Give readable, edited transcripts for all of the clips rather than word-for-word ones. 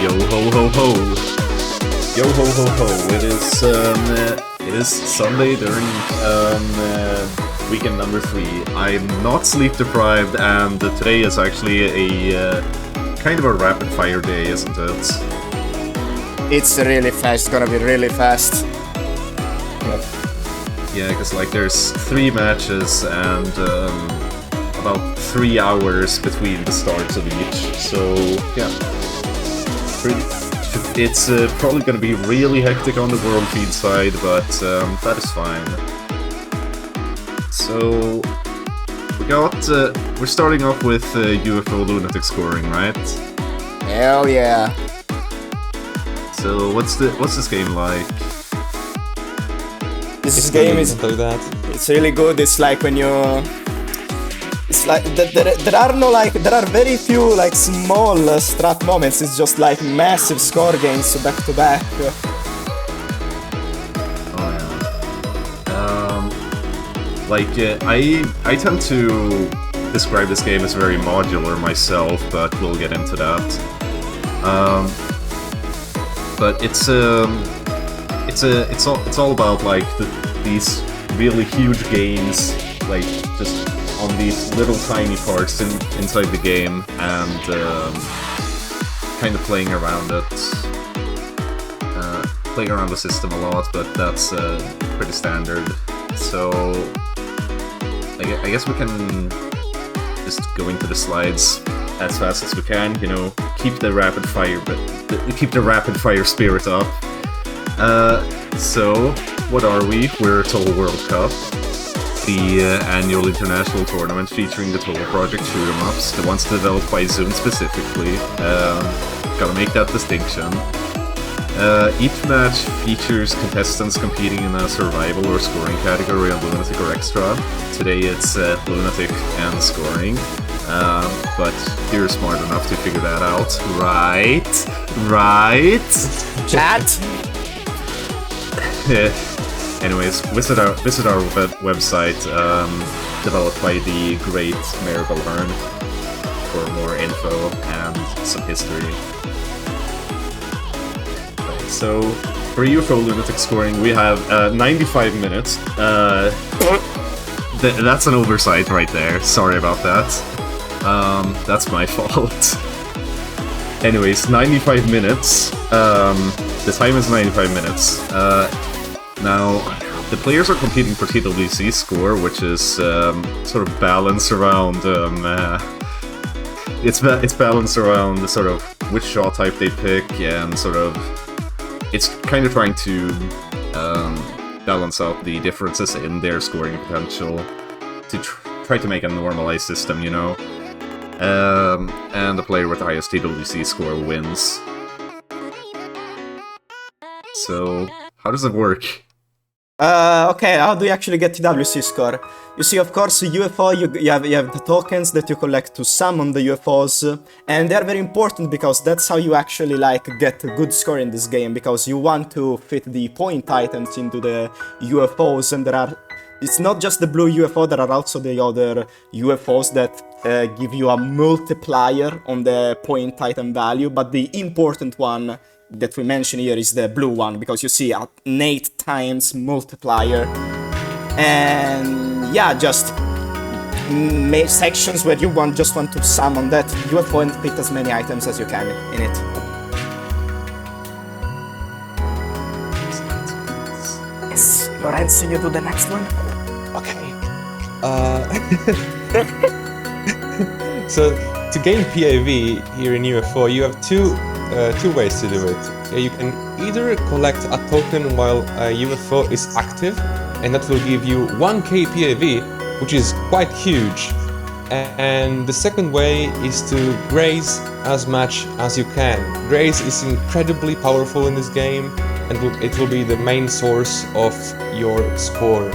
Yo ho ho ho! Yo ho ho ho! It is Sunday during weekend number 3. I'm not sleep deprived, and today is actually a kind of a rapid fire day, isn't it? It's really fast. It's gonna be really fast. Yep. Yeah, because like there's 3 matches and about 3 hours between the starts of each. So yeah, it's probably going to be really hectic on the world feed side, but that is fine. So we're starting off with UFO Lunatic scoring, right? Hell yeah! So what's this game like? This game is it's really good. It's like when you. It's like there are very few like small strat moments. It's just like massive score games back to back. Oh yeah. I tend to describe this game as very modular myself, but we'll get into that. But it's all about like these really huge games, like just on these little tiny parts inside the game, and kind of playing around the system a lot, but that's pretty standard. So I guess we can just go into the slides as fast as we can. You know, keep the rapid fire spirit up. So what are we? We're Touhou World Cup, the annual international tournament featuring the Touhou Project shoot-em-ups, the ones developed by Zoom specifically. Gotta make that distinction. Each match features contestants competing in a survival or scoring category on Lunatic or Extra. Today it's Lunatic and scoring, but you're smart enough to figure that out, right? Chat. Anyways, visit our website, developed by the great Miracle Hearn, for more info and some history. Right, so, for UFO Lunatic scoring, we have 95 minutes. That's an oversight right there. Sorry about that. That's my fault. Anyways, 95 minutes. The time is 95 minutes. Now, the players are competing for TWC score, which is sort of balanced around. It's balanced around the sort of which shot type they pick, and sort of it's kind of trying to balance out the differences in their scoring potential to try to make a normalized system, you know. And the player with the highest TWC score wins. So, how does it work? Okay, how do you actually get TWC score? You see, of course, UFO, you have the tokens that you collect to summon the UFOs, and they're very important because that's how you actually like get a good score in this game, because you want to fit the point items into the UFOs, and it's not just the blue UFO, there are also the other UFOs that give you a multiplier on the point item value, but the important one that we mention here is the blue one, because you see an 8 times multiplier. And yeah, just make sections where you just want to summon that UFO and pick as many items as you can in it. Yes, Lorenzo, you do the next one? Okay. So to gain PAV here in UFO, you have two ways to do it. You can either collect a token while a UFO is active, and that will give you 1k PAV, which is quite huge. And the second way is to graze as much as you can. Graze is incredibly powerful in this game, and it will be the main source of your score,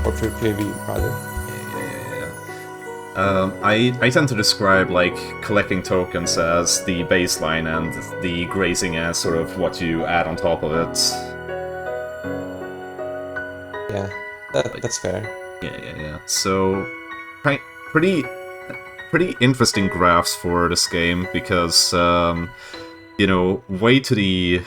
or for PAV rather. I tend to describe like collecting tokens as the baseline and the grazing as sort of what you add on top of it. Yeah, that's fair. Yeah. So, pretty interesting graphs for this game, because you know, way to the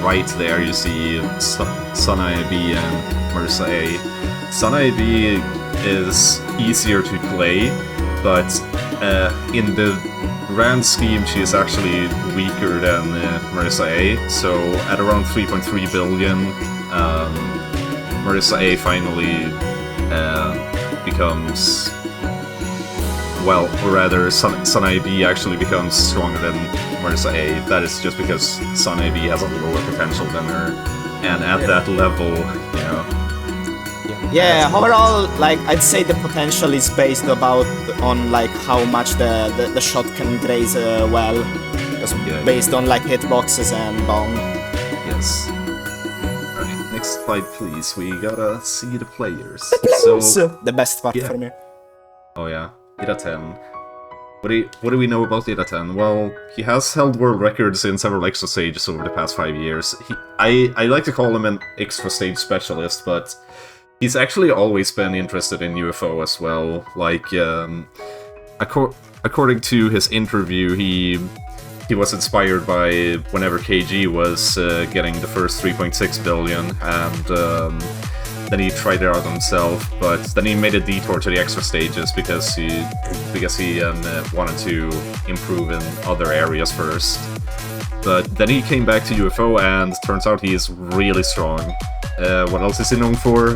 right there, you see Sanae B and Marissa A. Sanae B is easier to play, but in the grand scheme, she is actually weaker than Marissa A. So at around 3.3 billion, Marissa A finally becomes, well, or rather, Sanae B actually becomes stronger than Marissa A. That is just because Sanae B has a lower potential than her, and at that level, you know. Yeah, overall, like, I'd say the potential is based on like how much the shot can graze well, just based on like hitboxes and bomb. Yes. Alright, next slide please, we gotta see the players. So, the best part for me. Oh yeah, idtn. What do we know about idtn? Well, he has held world records in several extra stages over the past 5 years. I like to call him an extra stage specialist, but he's actually always been interested in UFO as well. Like, according to his interview, he was inspired by whenever KG was getting the first 3.6 billion, and then he tried it out himself. But then he made a detour to the extra stages because he wanted to improve in other areas first. But then he came back to UFO, and turns out he is really strong. What else is he known for?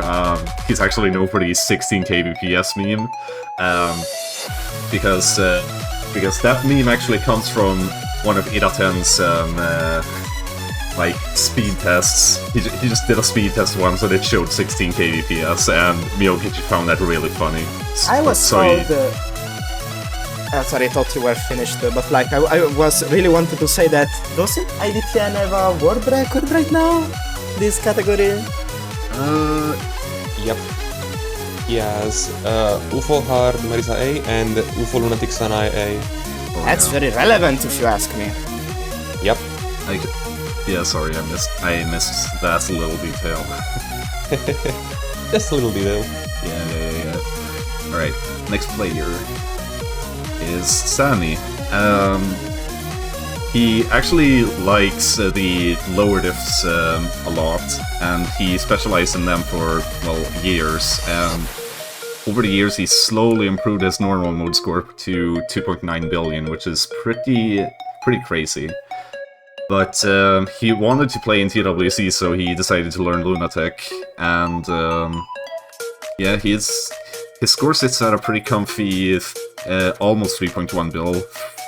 He's actually known for the 16 kbps meme, because that meme actually comes from one of idtn's like speed tests. He just did a speed test once and it showed 16 kbps, and Miyokichi found that really funny. I was told. Sorry, I thought you were finished, but like I was really wanted to say that doesn't idtn have a world record right now? This category? Yep. He has UFO Hard Marisa A and UFO Lunatic Sanae A. That's very relevant if you ask me. Yep. Yeah, sorry, I missed that little detail. Just a little detail. Yeah. Alright, next player is Sammy. He actually likes the lower diffs a lot, and he specialized in them for, well, years. Over the years, he slowly improved his normal mode score to 2.9 billion, which is pretty crazy. But he wanted to play in TWC, so he decided to learn Lunatic, and yeah, his score sits at a pretty comfy almost 3.1 bill,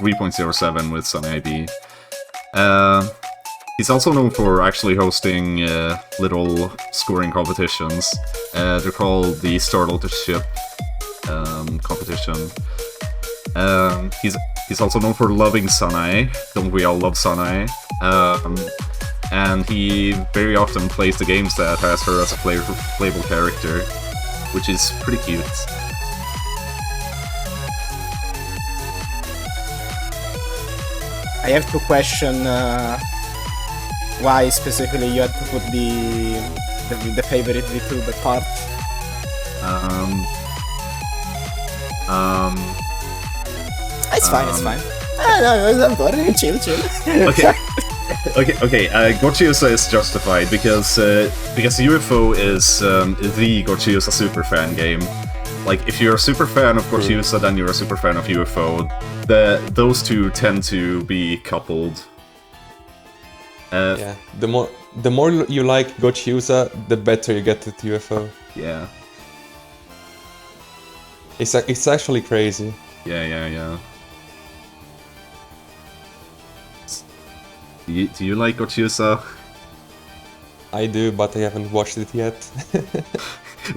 3.07 with some IB. He's also known for actually hosting little scoring competitions. They're called the Startled Ship competition. He's also known for loving Sanae. Don't we all love Sanae? And he very often plays the games that has her as a playable character, which is pretty cute. I have to question why specifically you had to put the favorite VTuber part. It's fine, it's fine. No, don't worry, chill. Okay. Gochiusa is justified because UFO is the Gochiusa superfan game. Like, if you're a super fan of Gochiusa, then you're a super fan of UFO. Those two tend to be coupled. Yeah, the more you like Gochiusa, the better you get at UFO. Yeah. It's actually crazy. Yeah. Do you like Gochiusa? I do, but I haven't watched it yet.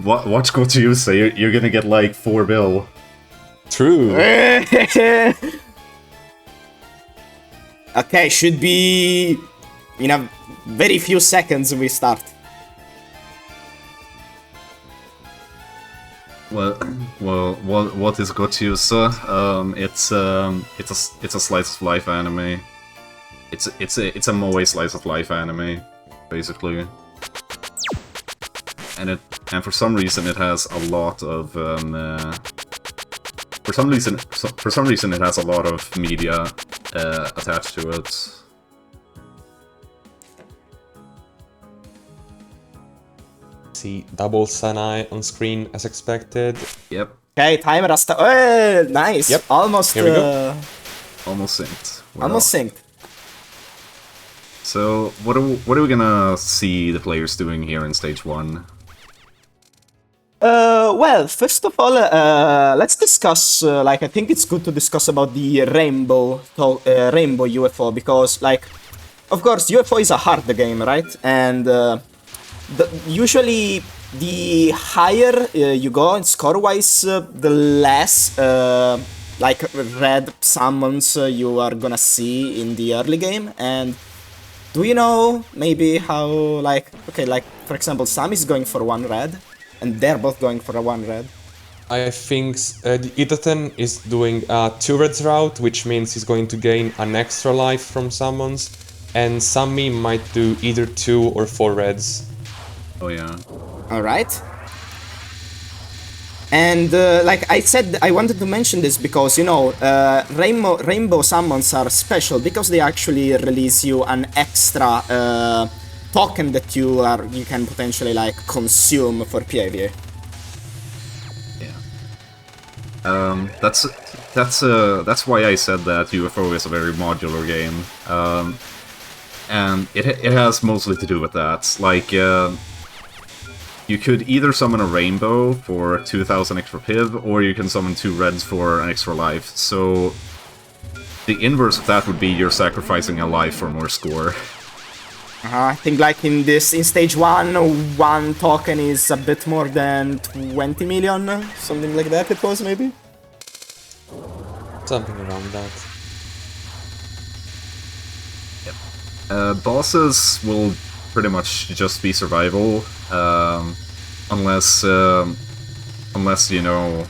Watch Gochiusa, you're gonna get like 4 bill. True. Okay, should be in a very few seconds we start. Well, what is Gochiusa? It's a slice of life anime. It's a moe slice of life anime, basically. And for some reason it has a lot of for some reason it has a lot of media attached to it. See double Sanai on screen as expected. Yep, Okay, timer has oh, nice. Yep. Almost. Here we go. almost synced. Almost synced. So, what are we gonna see the players doing here in stage 1? Well, first of all, let's discuss. Like, I think it's good to discuss about the rainbow UFO because, like, of course, UFO is a hard game, right? And usually, the higher you go in score-wise, the less like red summons you are gonna see in the early game. And do you know maybe how, like, okay, like for example, Sammy's going for 1 red, and they're both going for a 1 red. I think the idtn is doing a 2 reds route, which means he's going to gain an extra life from summons, and Sammy might do either 2 or 4 reds. Oh yeah. All right. And like I said, I wanted to mention this because, you know, rainbow summons are special because they actually release you an extra token that you can potentially like consume for PIV. Yeah. That's why I said that UFO is a very modular game. And it has mostly to do with that. Like, you could either summon a rainbow for 2000 extra piv, or you can summon 2 reds for an extra life. So the inverse of that would be you're sacrificing a life for more score. I think like in stage 1 token is a bit more than 20 million, something like that it was maybe? Something around that. Yep. Bosses will pretty much just be survival, unless you know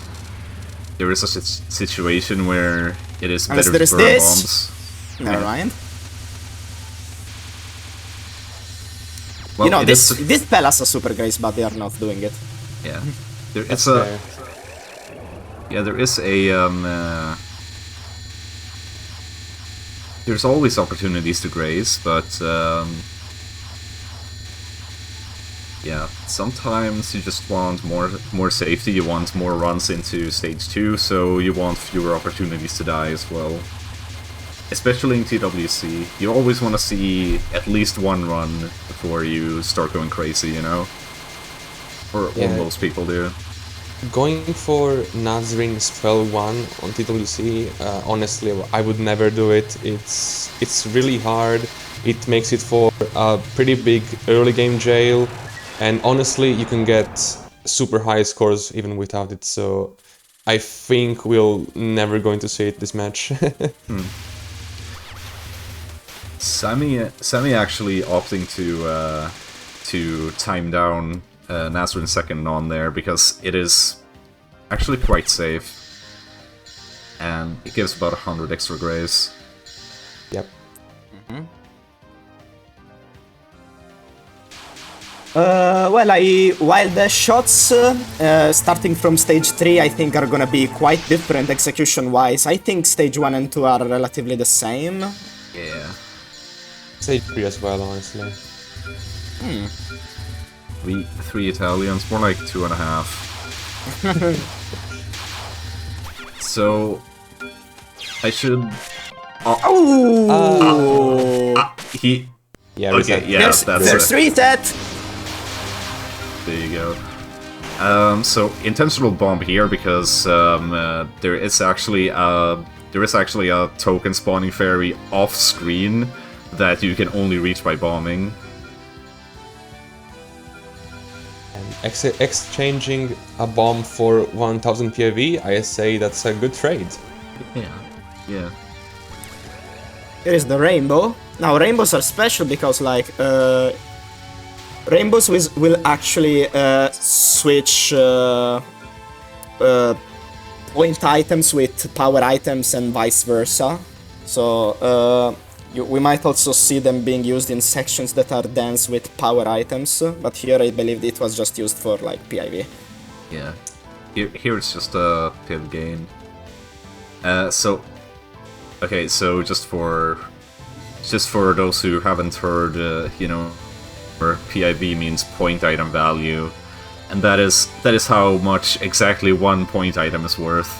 there is a situation where it is better to burn bombs. Never mind. Well, you know, this Palace are super great, but they are not doing it. Yeah, there is a there's always opportunities to graze, but yeah, sometimes you just want more safety, you want more runs into stage 2, so you want fewer opportunities to die as well. Especially in TWC, you always want to see at least 1 run before you start going crazy, you know? Or most people do. Going for Nazrin Spell 1 on TWC, honestly, I would never do it. It's really hard, it makes it for a pretty big early game jail, and honestly, you can get super high scores even without it, so I think we're never going to see it this match. Sammy actually opting to time down Nazrin's second on there because it is actually quite safe, and it gives about 100 extra grace. Yep. Well, while the shots starting from stage 3 I think are gonna be quite different execution-wise, I think stage 1 and 2 are relatively the same. Yeah. Stage 3 as well, honestly. Three Italians, more like 2.5. So I should. He. Yeah. Okay. Yeah. There's reset. There you go. So intentional bomb here because there is actually a token spawning fairy off screen that you can only reach by bombing. And exchanging a bomb for 1000 PIV, I say that's a good trade. Yeah. Here is the rainbow. Now rainbows are special because like rainbows will actually switch point items with power items and vice versa. So we might also see them being used in sections that are dense with power items, but here I believe it was just used for like PIV. Yeah. Here it's just a PIV gain. So Okay, so just for those who haven't heard, where PIV means point item value, and that is how much exactly one point item is worth.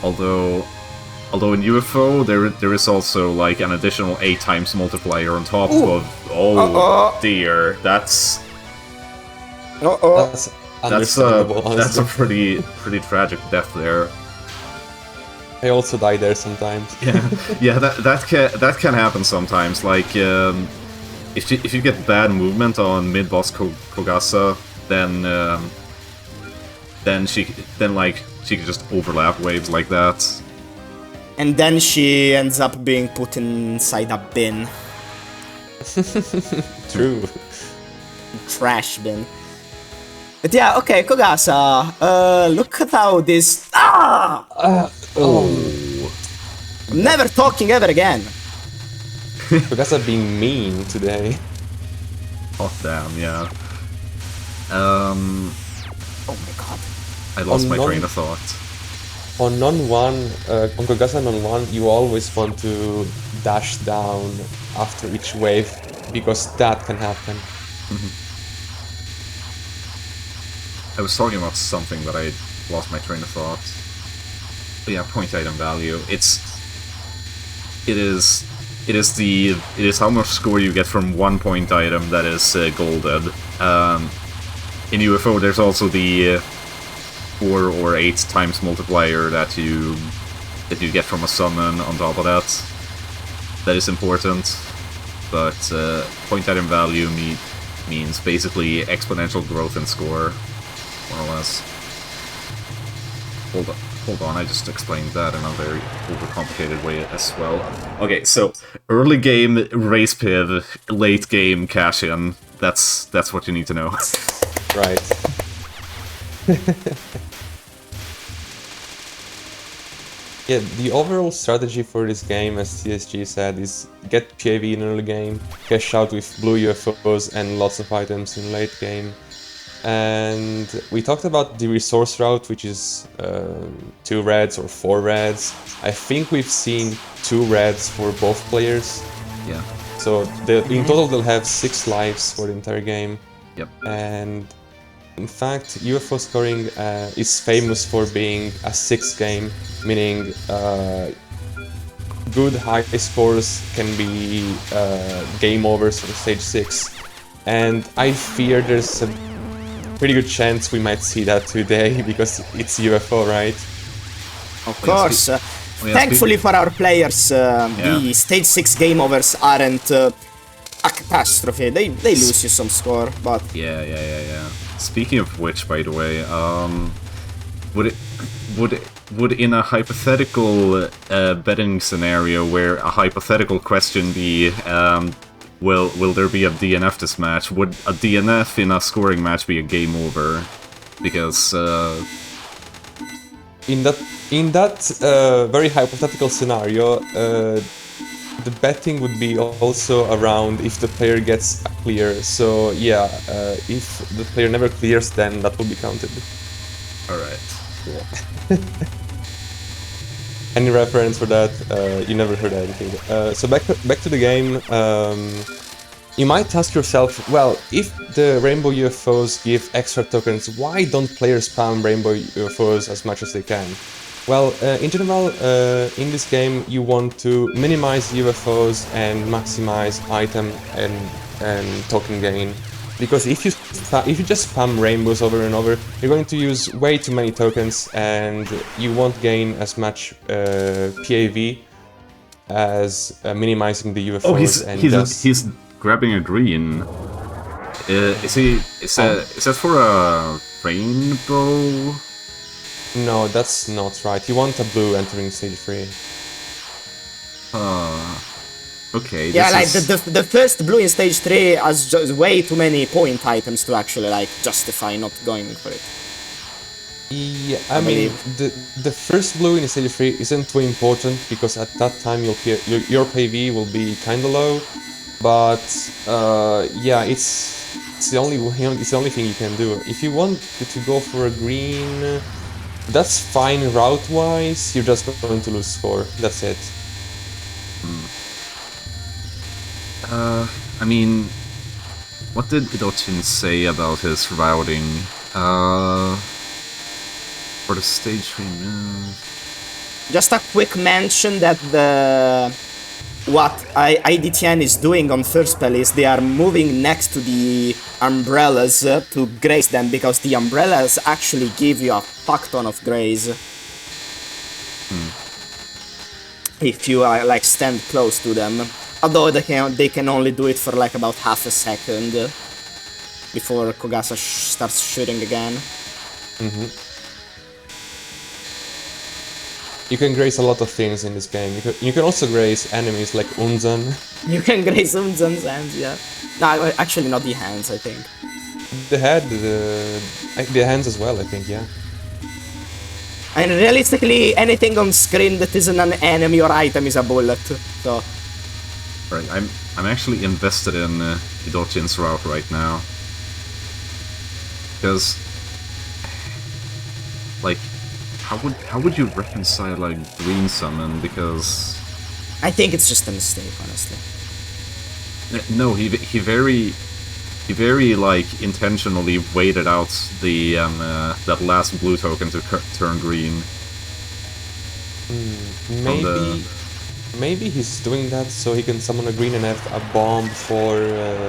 Although in UFO there is also like an additional 8 times multiplier on top of. Oh dear, that's understandable. That's a pretty tragic death there. I also die there sometimes. Yeah, that can happen sometimes. Like if you get bad movement on mid boss Kogasa, then she can just overlap waves like that. And then she ends up being put inside a bin. True. Trash bin. But yeah, okay, Kogasa, look at how this... I'm never talking ever again. Kogasa being mean today. Oh damn, yeah. Oh my god. I lost my train of thought. On non-1, on Kogasa non-1, you always want to dash down after each wave, because that can happen. I was talking about something, but I lost my train of thought. But yeah, point item value. It is how much score you get from 1 point item that is golded. In UFO, there's also the 4 or 8 times multiplier that you get from a summon on top of that. That is important, but point item value means basically exponential growth in score, more or less. Hold on, I just explained that in a very overcomplicated way as well. Okay, so early game race piv, late game cash in. That's what you need to know. Right. Yeah, the overall strategy for this game, as TSG said, is get PAV in early game, cash out with blue UFOs and lots of items in late game. And we talked about the resource route, which is 2 reds or 4 reds. I think we've seen 2 reds for both players. Yeah. So in total they'll have 6 lives for the entire game. Yep. And in fact, UFO scoring is famous for being a 6 game, meaning good high scores can be game overs for stage 6. And I fear there's a pretty good chance we might see that today, because it's UFO, right? Of course. Thankfully for our players, the stage 6 game overs aren't a catastrophe. They lose you some score, but... Yeah. Speaking of which, by the way, would in a hypothetical betting scenario where a hypothetical question be will there be a DNF this match? Would a DNF in a scoring match be a game over? Because in that very hypothetical scenario, the betting would be also around if the player gets a clear. So yeah, if the player never clears, then that will be counted. Alright, cool. Any reference for that? You never heard anything. So back to the game. You might ask yourself, well, if the rainbow UFOs give extra tokens, why don't players spam rainbow UFOs as much as they can? Well, in general, in this game, you want to minimize UFOs and maximize item and token gain. Because if you just spam rainbows over and over, you're going to use way too many tokens, and you won't gain as much PAV as minimizing the UFOs. Oh, he's grabbing a green. Is that for a rainbow? No, that's not right. You want a blue entering stage 3. Okay. Yeah, like the first blue in stage 3 has just way too many point items to actually like justify not going for it. Yeah, I mean, the first blue in stage 3 isn't too important, because at that time your PV will be kinda low. But yeah, it's the only thing you can do. If you want to go for a green, that's fine route-wise. You're just going to lose score. That's it. I mean, what did Idochin say about his routing? For the stage 3 move... Just a quick mention that what idtn is doing on third spell is they are moving next to the umbrellas to graze them, because the umbrellas actually give you a fuck ton of graze. If you like stand close to them. Although they can only do it for like about half a second before Kogasa starts shooting again. You can graze a lot of things in this game. You can also graze enemies like Unzan. You can graze Unzan's hands, yeah. No, actually not the hands, I think. The head, the hands as well, I think, yeah. And realistically, anything on screen that isn't an enemy or item is a bullet, so... Right, I'm actually invested in Idochin's route right now. Because... Like... How would you reconcile like green summon? Because I think it's just a mistake, honestly. No, he very like intentionally waited out the that last blue token to turn green. Maybe he's doing that so he can summon a green and have a bomb for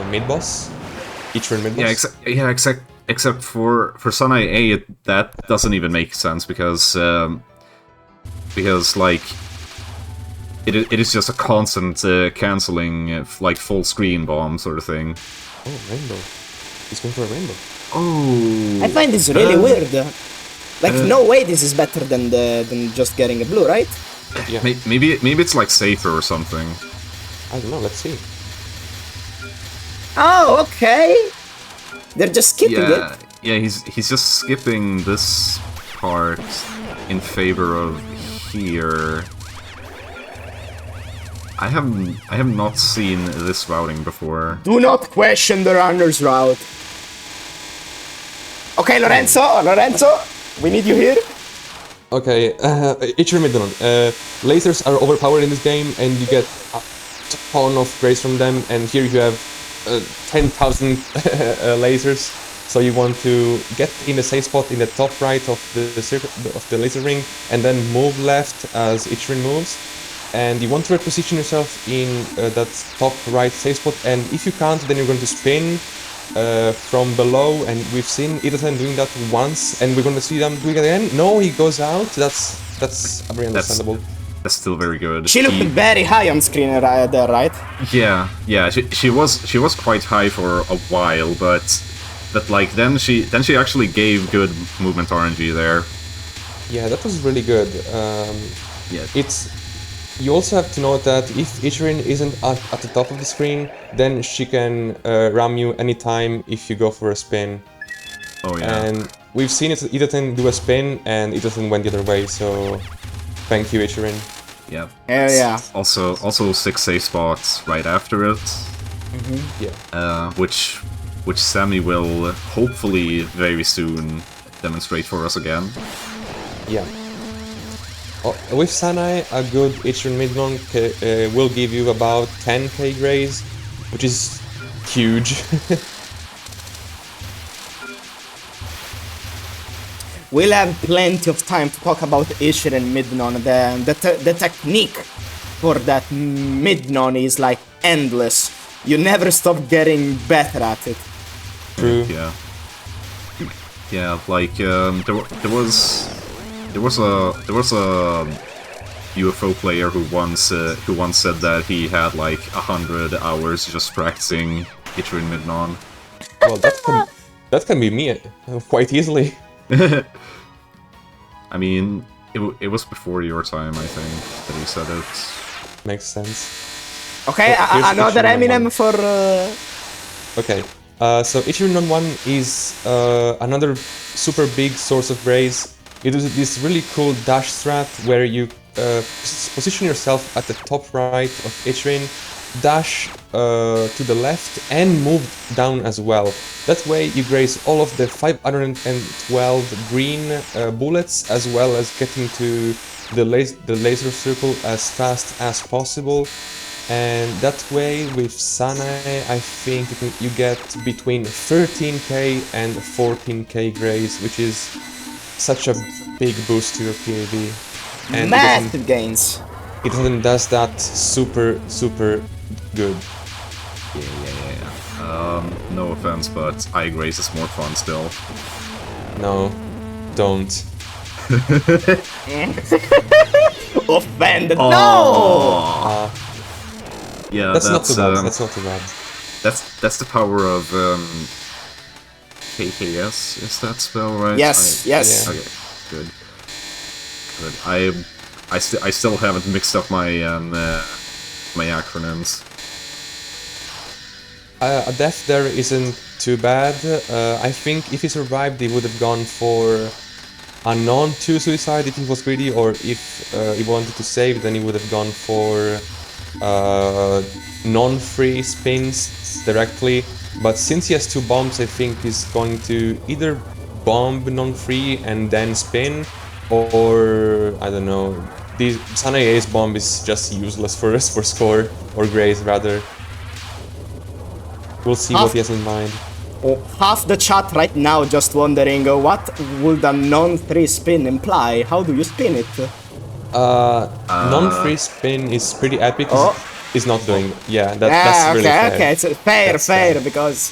mid boss. Ichirin mid boss. Except for Sunai A, that doesn't even make sense because like it is just a constant canceling like full screen bomb sort of thing. Oh, rainbow! He's going for a rainbow. Oh, I find this really weird. Like no way this is better than just getting a blue, right? Yeah. Maybe it's like safer or something. I don't know. Let's see. Oh, okay. They're just skipping it. Yeah, he's just skipping this part in favor of here. I have not seen this routing before. Do not question the runner's route. Okay, Lorenzo, we need you here. Okay, Ichirin Midnon. Lasers are overpowered in this game, and you get a ton of grace from them. And here you have 10,000 lasers, so you want to get in the safe spot in the top right of the laser ring, and then move left as Ichirin moves, and you want to reposition yourself in that top right safe spot, and if you can't, then you're going to spin from below, and we've seen Idothen doing that once, and we're going to see them doing it again. No, he goes out. That's very understandable. That's still very good. She looked very high on screen there, right? Yeah. She was quite high for a while, but like then she actually gave good movement RNG there. Yeah, that was really good. You also have to note that if Ichirin isn't at the top of the screen, then she can ram you anytime if you go for a spin. Oh yeah. And we've seen Idothen do a spin, and Idothen went the other way. So thank you, Ichirin. Yeah. Yeah. Also 6 safe spots right after it. Yeah. Which Sammy will hopefully very soon demonstrate for us again. Yeah. With Sanai, a good Ichirin Midnon will give you about 10k grace, which is huge. We'll have plenty of time to talk about Ichirin Midnon. The technique for that Midnon is like endless. You never stop getting better at it. True. Yeah, like there was a UFO player who once said that he had like 100 hours just practicing Ichirin Midnon. Well, that can be me quite easily. I mean, it was before your time, I think, that he said it. Makes sense. Okay, another Eminem for... Okay, so Ichirin 1 is another super big source of grace. It is this really cool dash strat where you position yourself at the top right of Ichirin, dash to the left and move down as well. That way you graze all of the 512 green bullets, as well as getting to the laser circle as fast as possible. And that way with Sanae, I think you get between 13k and 14k graze, which is such a big boost to your PAV. And massive gains. It does that super good. Yeah. No offense, but Eye Grace is more fun still. No, don't. Offended. Oh. No! Yeah, that's not too bad. That's not too bad. That's the power of KKS. Is that spell right? Yes. Yes. Yeah. Okay. Good. I still haven't mixed up my my acronyms. A death there isn't too bad. I think if he survived, he would have gone for a non-2 suicide if he was greedy, or if he wanted to save, then he would have gone for non-free spins directly. But since he has 2 bombs, I think he's going to either bomb non-free and then spin, or I don't know. The Sanae's bomb is just useless for us, for score or graze rather. We'll see what he has in mind. Half the chat right now just wondering what would a non-3 spin imply? How do you spin it? Non-free spin is pretty epic. Is not doing. Yeah, that's really fair. Okay, it's fair, because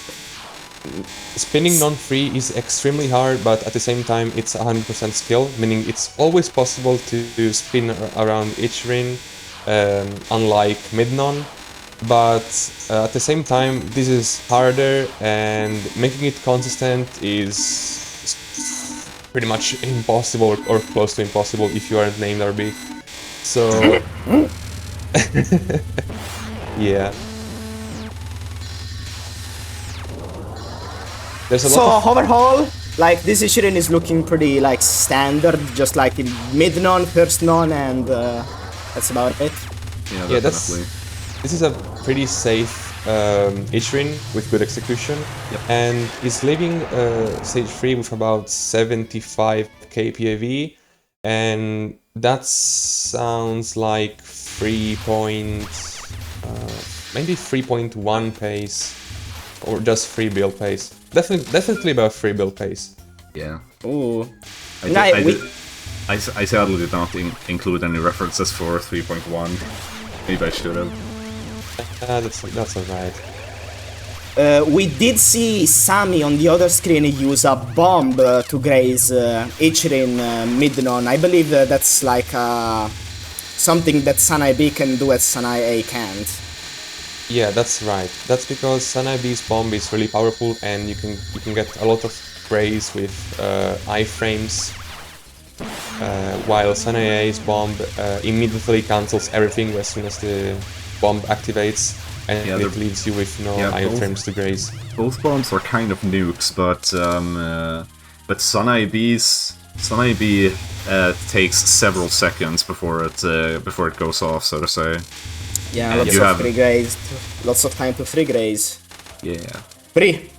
spinning non-free is extremely hard, but at the same time it's 100% skill, meaning it's always possible to spin around Ichirin, unlike mid-non. But at the same time, this is harder, and making it consistent is pretty much impossible or close to impossible if you aren't named RB. So yeah. There's a lot of... overall, like this Ichirin is looking pretty like standard, just like in mid non, first non, and that's about it. Yeah, definitely. This is a pretty safe Ichirin with good execution, and is leaving stage 3 with about 75k PAV, and that sounds like maybe 3.1 pace, or just free build pace. Definitely about free build pace. Yeah. Ooh. I sadly did not include any references for 3.1. Maybe I should have. That's alright. We did see Sammy on the other screen use a bomb to graze Ichirin mid-non. I believe that's like something that Sanae B can do that Sanae A can't. Yeah, that's right. That's because Sanae B's bomb is really powerful, and you can get a lot of graze with iframes, while Sanae A's bomb immediately cancels everything as soon as the bomb activates, and it leaves you with no iframes to graze. Both bombs are kind of nukes, but Sanae B takes several seconds before it goes off, so to say. Yeah, lots of free graze, lots of time to free graze. Yeah. Free.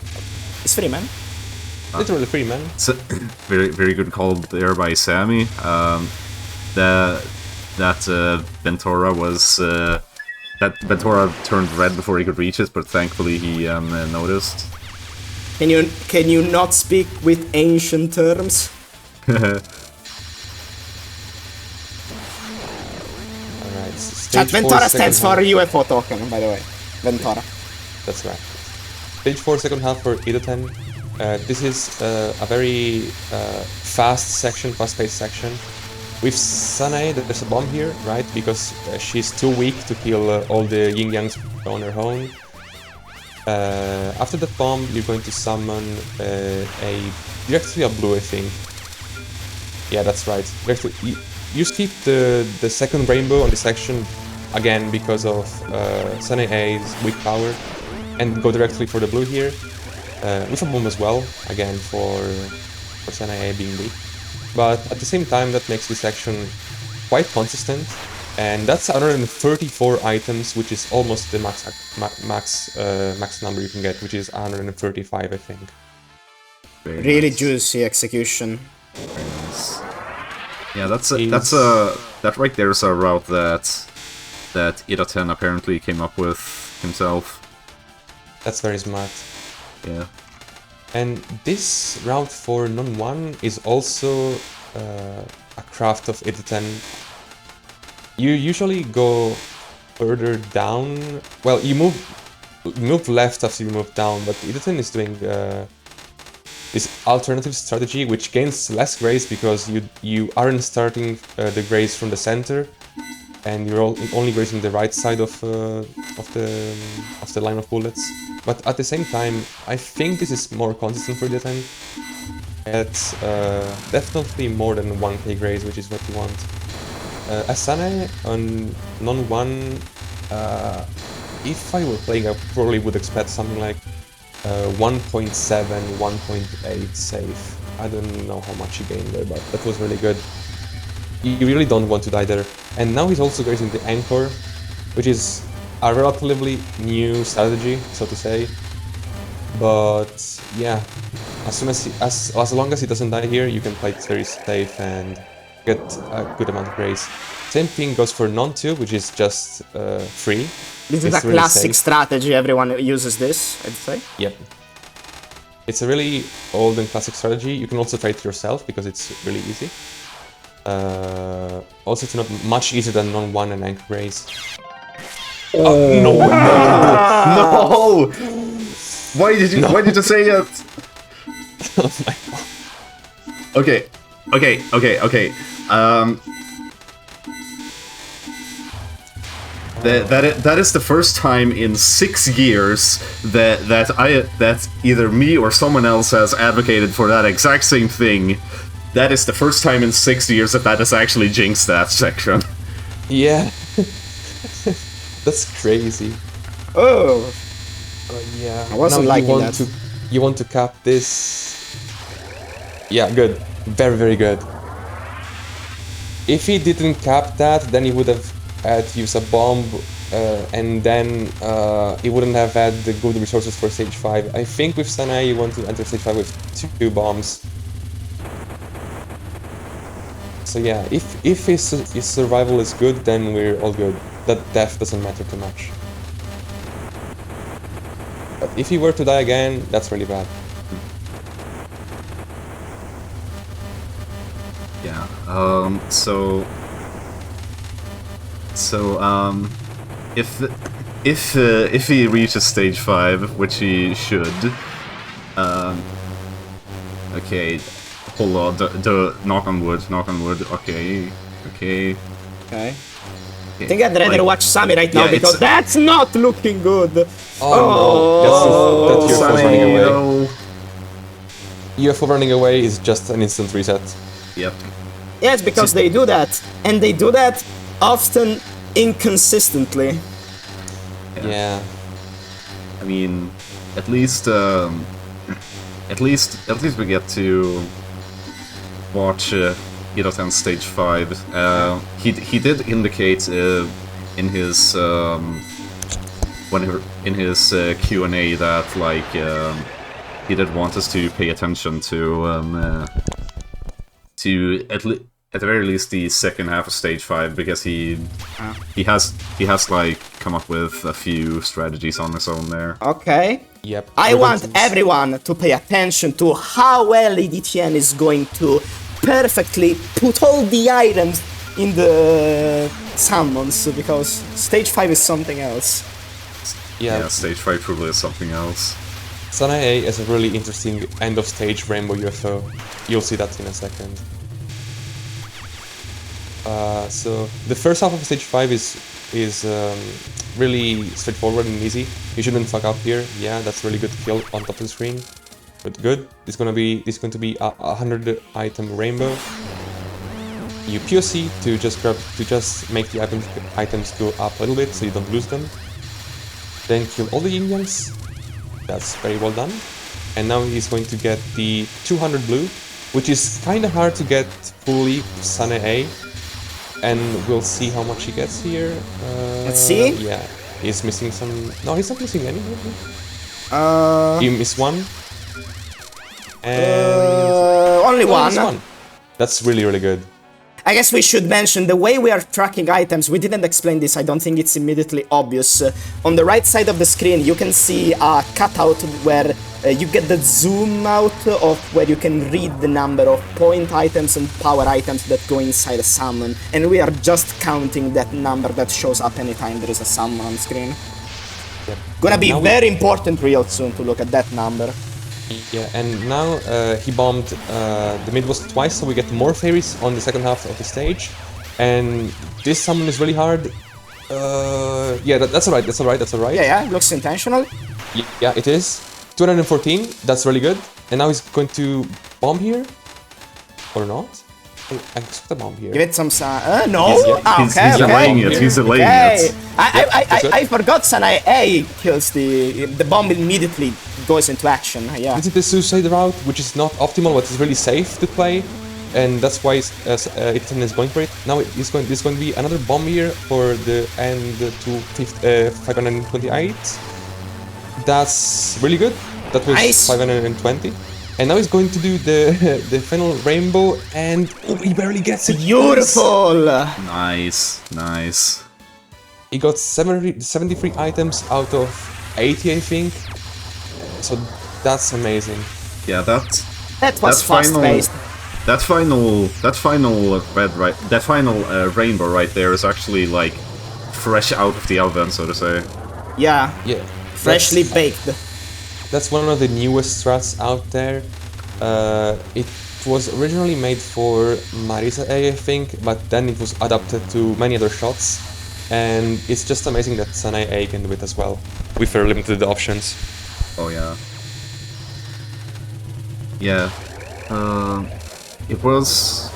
It's free, man. Literally free, man. It's a very good call there by Sammy. That Ventura was that Ventura turned red before he could reach it, but thankfully he noticed. Can you not speak with ancient terms? Chat, Ventura stands for UFO token, by the way. Ventura. That's right. Stage 4 second half for idtn. This is a very fast-paced section. With Sanae, there's a bomb here, right? Because she's too weak to kill all the yin-yangs on her own. After that bomb, you're going to summon directly a blue, I think. Yeah, that's right. You skip the second rainbow on this section, again because of Sanae A's weak power, and go directly for the blue here, with a bomb as well, again for Sanae A being weak. But at the same time, that makes this section quite consistent, And that's 134 items, which is almost the max number you can get, which is 135, I think. Very Really nice. juicy execution. Very nice. Yeah, that right there is a route that idtn apparently came up with himself. That's very smart. Yeah. And this route for non-1 is also a craft of idtn. You usually go further down. Well, you move left after you move down, but idtn is doing this alternative strategy, which gains less grace because you aren't starting the grace from the center, and you're only grazing the right side of the line of bullets. But at the same time, I think this is more consistent for idtn. It's definitely more than 1k grace, which is what you want. Asane on non-1, if I were playing, I probably would expect something like 1.7, 1.8 safe. I don't know how much he gained there, but that was really good. You really don't want to die there. And now he's also grazing the anchor, which is a relatively new strategy, so to say. But yeah, as long as he doesn't die here, you can play it very safe and get a good amount of grace. Same thing goes for non-2, which is just free. This is a really classic safe. strategy, everyone uses this, I'd say. Yep. It's a really old and classic strategy. You can also try it yourself because it's really easy. Also, it's not much easier than non-1 and anchor grace. Oh, no! No! Why did you say it? Oh my God. Okay. That is the first time in 6 years that either me or someone else has advocated for that exact same thing. That is the first time in 6 years that has actually jinxed that section. Yeah. That's crazy. Oh! Yeah. I wasn't Now liking that. You want to cap this? Yeah, good. Very, very good. If he didn't cap that, then he would have had to use a bomb, and then he wouldn't have had the good resources for stage 5. I think with Sanai you want to enter stage 5 with 2 bombs. So yeah, if his survival is good, then we're all good. That death doesn't matter too much. But if he were to die again, that's really bad. Yeah. If he reaches stage 5, which he should, okay, hold on, the knock on wood, okay. I think I'd rather watch Sammy right now Yeah, because that's not looking good. Oh, that's UFO running away. no. UFO running away is just an instant reset. Yep. Yes, because they do that, and they do that often inconsistently. Yeah. I mean, at least we get to watch idtn stage 5. He did indicate in his Q&A that he did want us to pay attention to at the very least the second half of stage 5, because he has like come up with a few strategies on his own there. Okay. Yep. I want everyone to pay attention to how well idtn is going to perfectly put all the items in the summons, because stage 5 is something else. Yeah. Stage 5 probably is something else. Sanae is a really interesting end of stage rainbow UFO. You'll see that in a second. So the first half of stage 5 is really straightforward and easy. You shouldn't fuck up here. Yeah, that's really good kill on top of the screen. But good. It's going to be a 100 item rainbow. You POC to just make the items go up a little bit so you don't lose them. Then kill all the yin yangs. That's very well done. And now he's going to get the 200 blue, which is kind of hard to get fully Sanae. and we'll see how much he gets here. Let's see. Yeah, he's missing some. No, he's not missing any. He missed one. And only oh, he one. missed one. That's really, really good. I guess we should mention the way we are tracking items. We didn't explain this, I don't think it's immediately obvious. On the right side of the screen you can see a cutout where you get the zoom out of where you can read the number of point items and power items that go inside a summon. And we are just counting that number that shows up anytime there is a summon on screen. Yep. Gonna be very important real soon to look at that number. Yeah, and now he bombed the mid boss twice, so we get more fairies on the second half of the stage. And this summon is really hard. Yeah, that's alright, that's alright, that's alright. Yeah, looks intentional. Yeah, it is. 214, that's really good. And now he's going to bomb here? Or not? I expect a bomb here. Give it some no? He's delaying it, he's delaying it. I forgot Sanai A kills the bomb immediately goes into action, yeah. This is the suicide route, which is not optimal, but it's really safe to play. And that's why idtn is going for it. Now there's going to be another bomb here for the end to 528. That's really good. That was nice. 520. And now he's going to do the final rainbow, and he barely gets it. Beautiful! Nice, nice. He got 73 items out of 80, I think. So that's amazing. Yeah, that was fast-paced. That final rainbow right there is actually like fresh out of the oven, so to say. Yeah. Freshly baked. That's one of the newest strats out there. It was originally made for Marisa A, I think, but then it was adapted to many other shots. And it's just amazing that Sanai A can do it as well, with very limited options. Oh yeah. Yeah. It was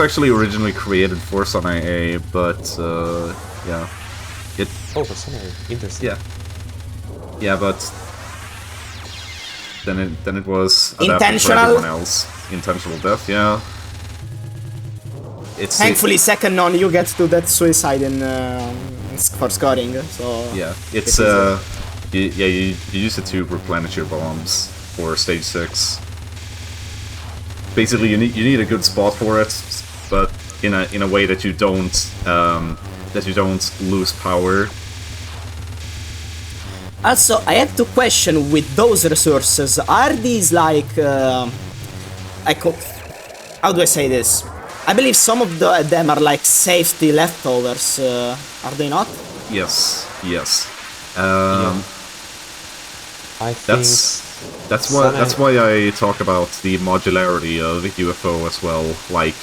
actually originally created for Sanai A, but yeah. Oh, for Sanai, interesting. Yeah, but then it was adapted intentional for everyone else. Intentional death, yeah. Thankfully, second on you get to that suicide in for scoring. So yeah, it's you use it to replenish your bombs for stage 6. Basically, you need a good spot for it, but in a way that you don't lose power. Also, I have to question with those resources, are these like, how do I say this? I believe some of them are like safety leftovers, are they not? Yes. I think that's why I talk about the modularity of UFO as well. Like,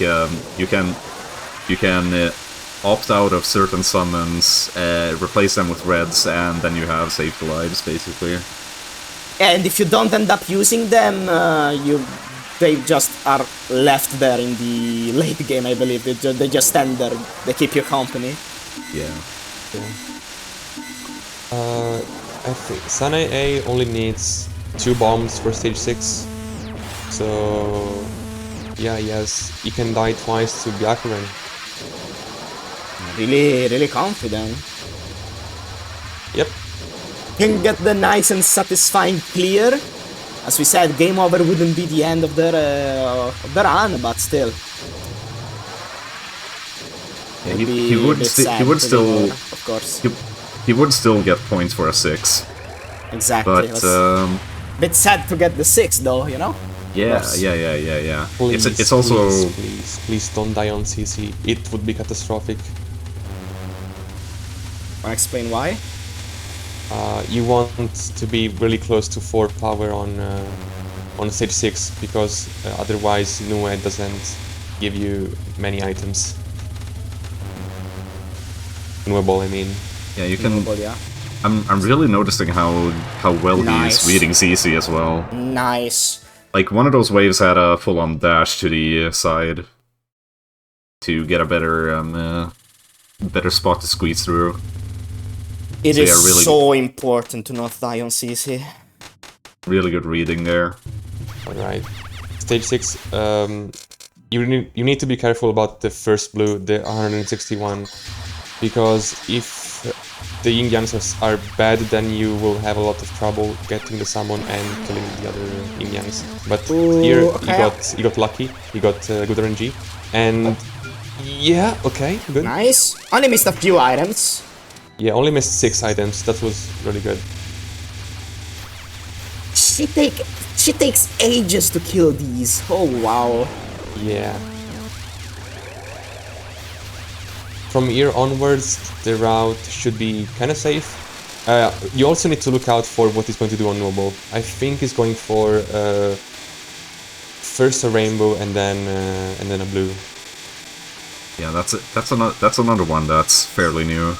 you can opt out of certain summons, replace them with reds, and then you have safety lives, basically. And if you don't end up using them, they just are left there in the late game, I believe. They just stand there, they keep you company. Yeah. I think Sanai A only needs 2 bombs for stage 6. So yeah, yes, he can die twice to Byakuren. Really confident. Yep. Can get the nice and satisfying clear. As we said, game over wouldn't be the end of the run, but still. Yeah, he would still, of course. He would still get points for a 6. Exactly. But bit sad to get the 6 though, you know? Yeah. Please, it's also please don't die on CC. It would be catastrophic. Wanna explain why? You want to be really close to 4 power on stage 6, because otherwise Nue doesn't give you many items. Nue Ball, I mean. Yeah, you can. Well, yeah. I'm really noticing how well he is reading CC as well. Nice. Like, one of those waves had a full-on dash to the side to get a better spot to squeeze through. It is so important to not die on CC. Really good reading there. Alright. Stage 6, you need to be careful about the first blue, the 161, because if the yin yangs are bad, then you will have a lot of trouble getting the summon and killing the other yin yangs. But here you got lucky, you got good RNG, and yeah, okay, good. Nice. Only missed a few items. Yeah, only missed 6 items. That was really good. She takes ages to kill these. Oh wow. Yeah. From here onwards, the route should be kind of safe. You also need to look out for what he's going to do on normal. I think he's going for first a rainbow and then a blue. Yeah, that's another one that's fairly new.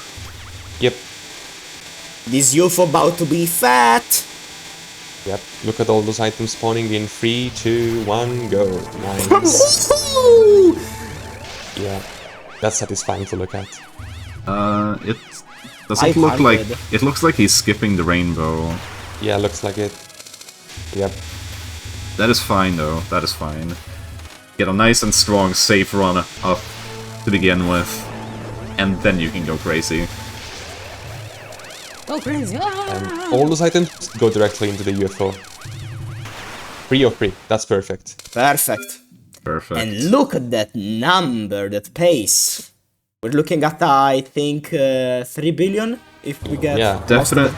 Yep. This UFO about to be fat. Yep. Look at all those items spawning in 3, 2, 1, go. Nice. Yeah. That's satisfying to look at. It doesn't look like... It looks like he's skipping the rainbow. Yeah, looks like it. Yep. That is fine, though. That is fine. Get a nice and strong safe run up to begin with, and then you can go crazy. Go crazy! And all those items go directly into the UFO. 3 of 3. That's perfect. Perfect. Perfect. And look at that number, that pace. We're looking at, I think, 3 billion if we get. Yeah, definitely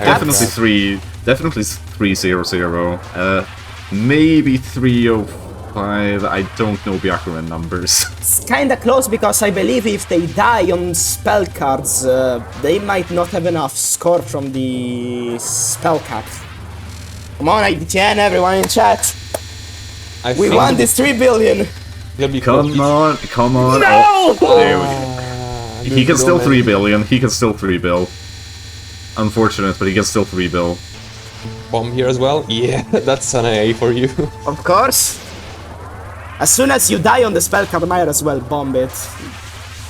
300. Maybe 305. I don't know Byakuran numbers. It's kinda close because I believe if they die on spell cards, they might not have enough score from the spell cap. Come on, idtn, everyone in chat. We won this 3 billion. Come on. No! Oh, there we go. He can still 3 billion. He can still 3 bill. Unfortunate, but he can still 3 bill. Bomb here as well? Yeah, that's an A for you. Of course. As soon as you die on the spell card, might as well bomb it.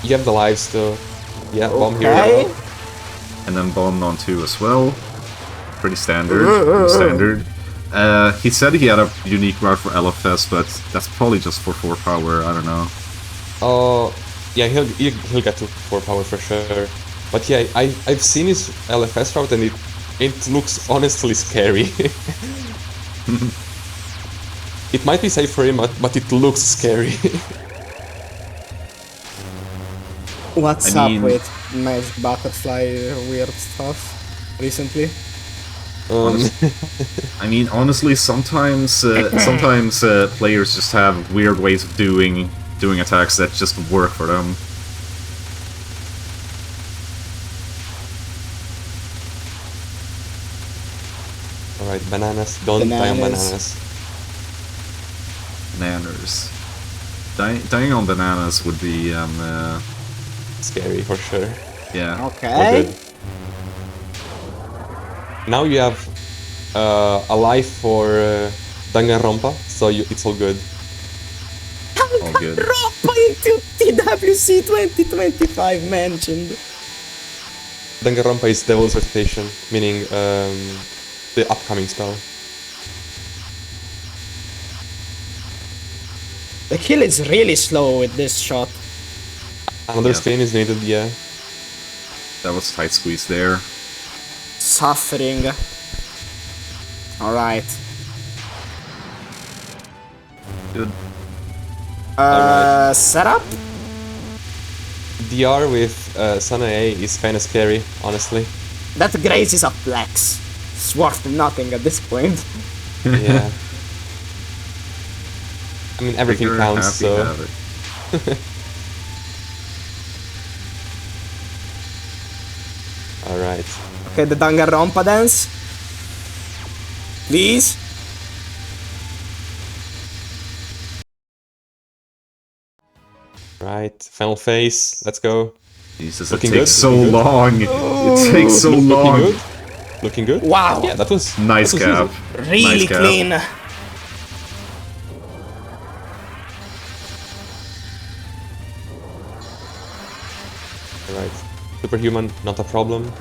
You have the lives though. Yeah, bomb here as Okay. well. And then bomb on 2 as well. Pretty standard. He said he had a unique route for LFS, but that's probably just for 4 power, I don't know. Oh, yeah, he'll get to 4 power for sure. But yeah, I've seen his LFS route and it looks honestly scary. It might be safe for him, but it looks scary. What's up with Magic Butterfly weird stuff recently? I mean, honestly, sometimes players just have weird ways of doing attacks that just work for them. Alright, bananas. Don't die on bananas. Bananas. Dying on bananas would be Scary for sure. yeah. Okay. Now you have a life for Danganronpa, so it's all good. All good. Rompa into TWC 2025 mentioned. Danganronpa is Devil's Reputation, meaning the upcoming spell. The kill is really slow with this shot. Another Yeah. spin is needed, yeah. That was tight squeeze there. Suffering. Alright. Good. Alright. Setup? DR with Sanae is kinda scary, honestly. That Grace is a flex. It's worth nothing at this point. Yeah. I mean, everything Trigger, counts, happy so... havoc. Alright. Okay, the Danganronpa dance. Please. Right, final phase, let's go. Jesus, Looking it takes good, so looking good. long. It takes so Looking long. good? Looking good? Wow. Yeah, that was... Nice that was cap. easy. Really Nice cap. clean. Alright. Superhuman, not a problem.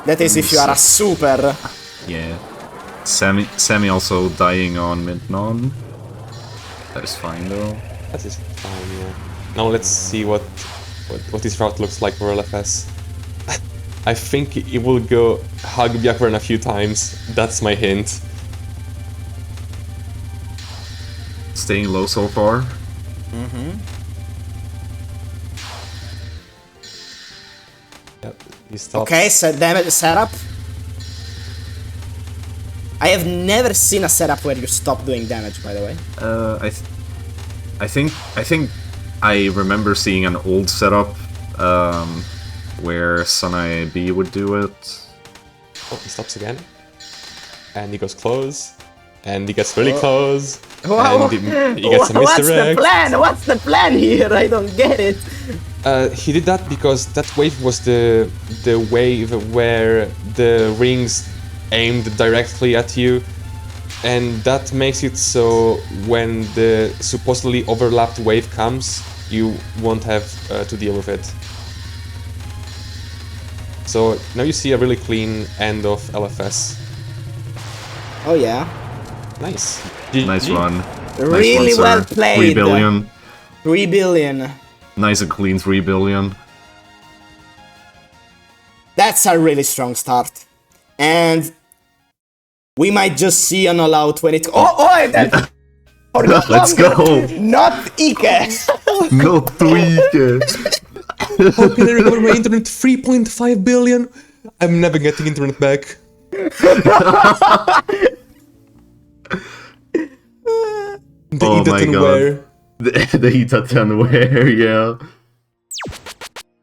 That is if you are a super. Yeah. Sammy also dying on mid non. That is fine though. That is fine, yeah. Now let's see what this route looks like for LFS. I think it will go hug Byakuran a few times. That's my hint. Staying low so far. Yep, he stops. Okay, so damage setup. I have never seen a setup where you stop doing damage, by the way. I think I remember seeing an old setup where Sunai B would do it. Oh, he stops again. And he goes close. And he gets really close. And he gets a misdirect. What's the plan? What's the plan here? I don't get it. He did that because that wave was the wave where the rings aimed directly at you, and that makes it so when the supposedly overlapped wave comes, you won't have to deal with it. So now you see a really clean end of LFS. Oh yeah. Nice. Nice run. Really nice one, well sir. played. 3 billion. 3 billion. Nice and clean 3 billion. That's a really strong start. And we might just see an all-out 22. That... Let's go! Not Ike! No tweak! How can I recover my internet? 3.5 billion? I'm never getting internet back. The Oh my idtn god. wear. The idtn wear, yeah.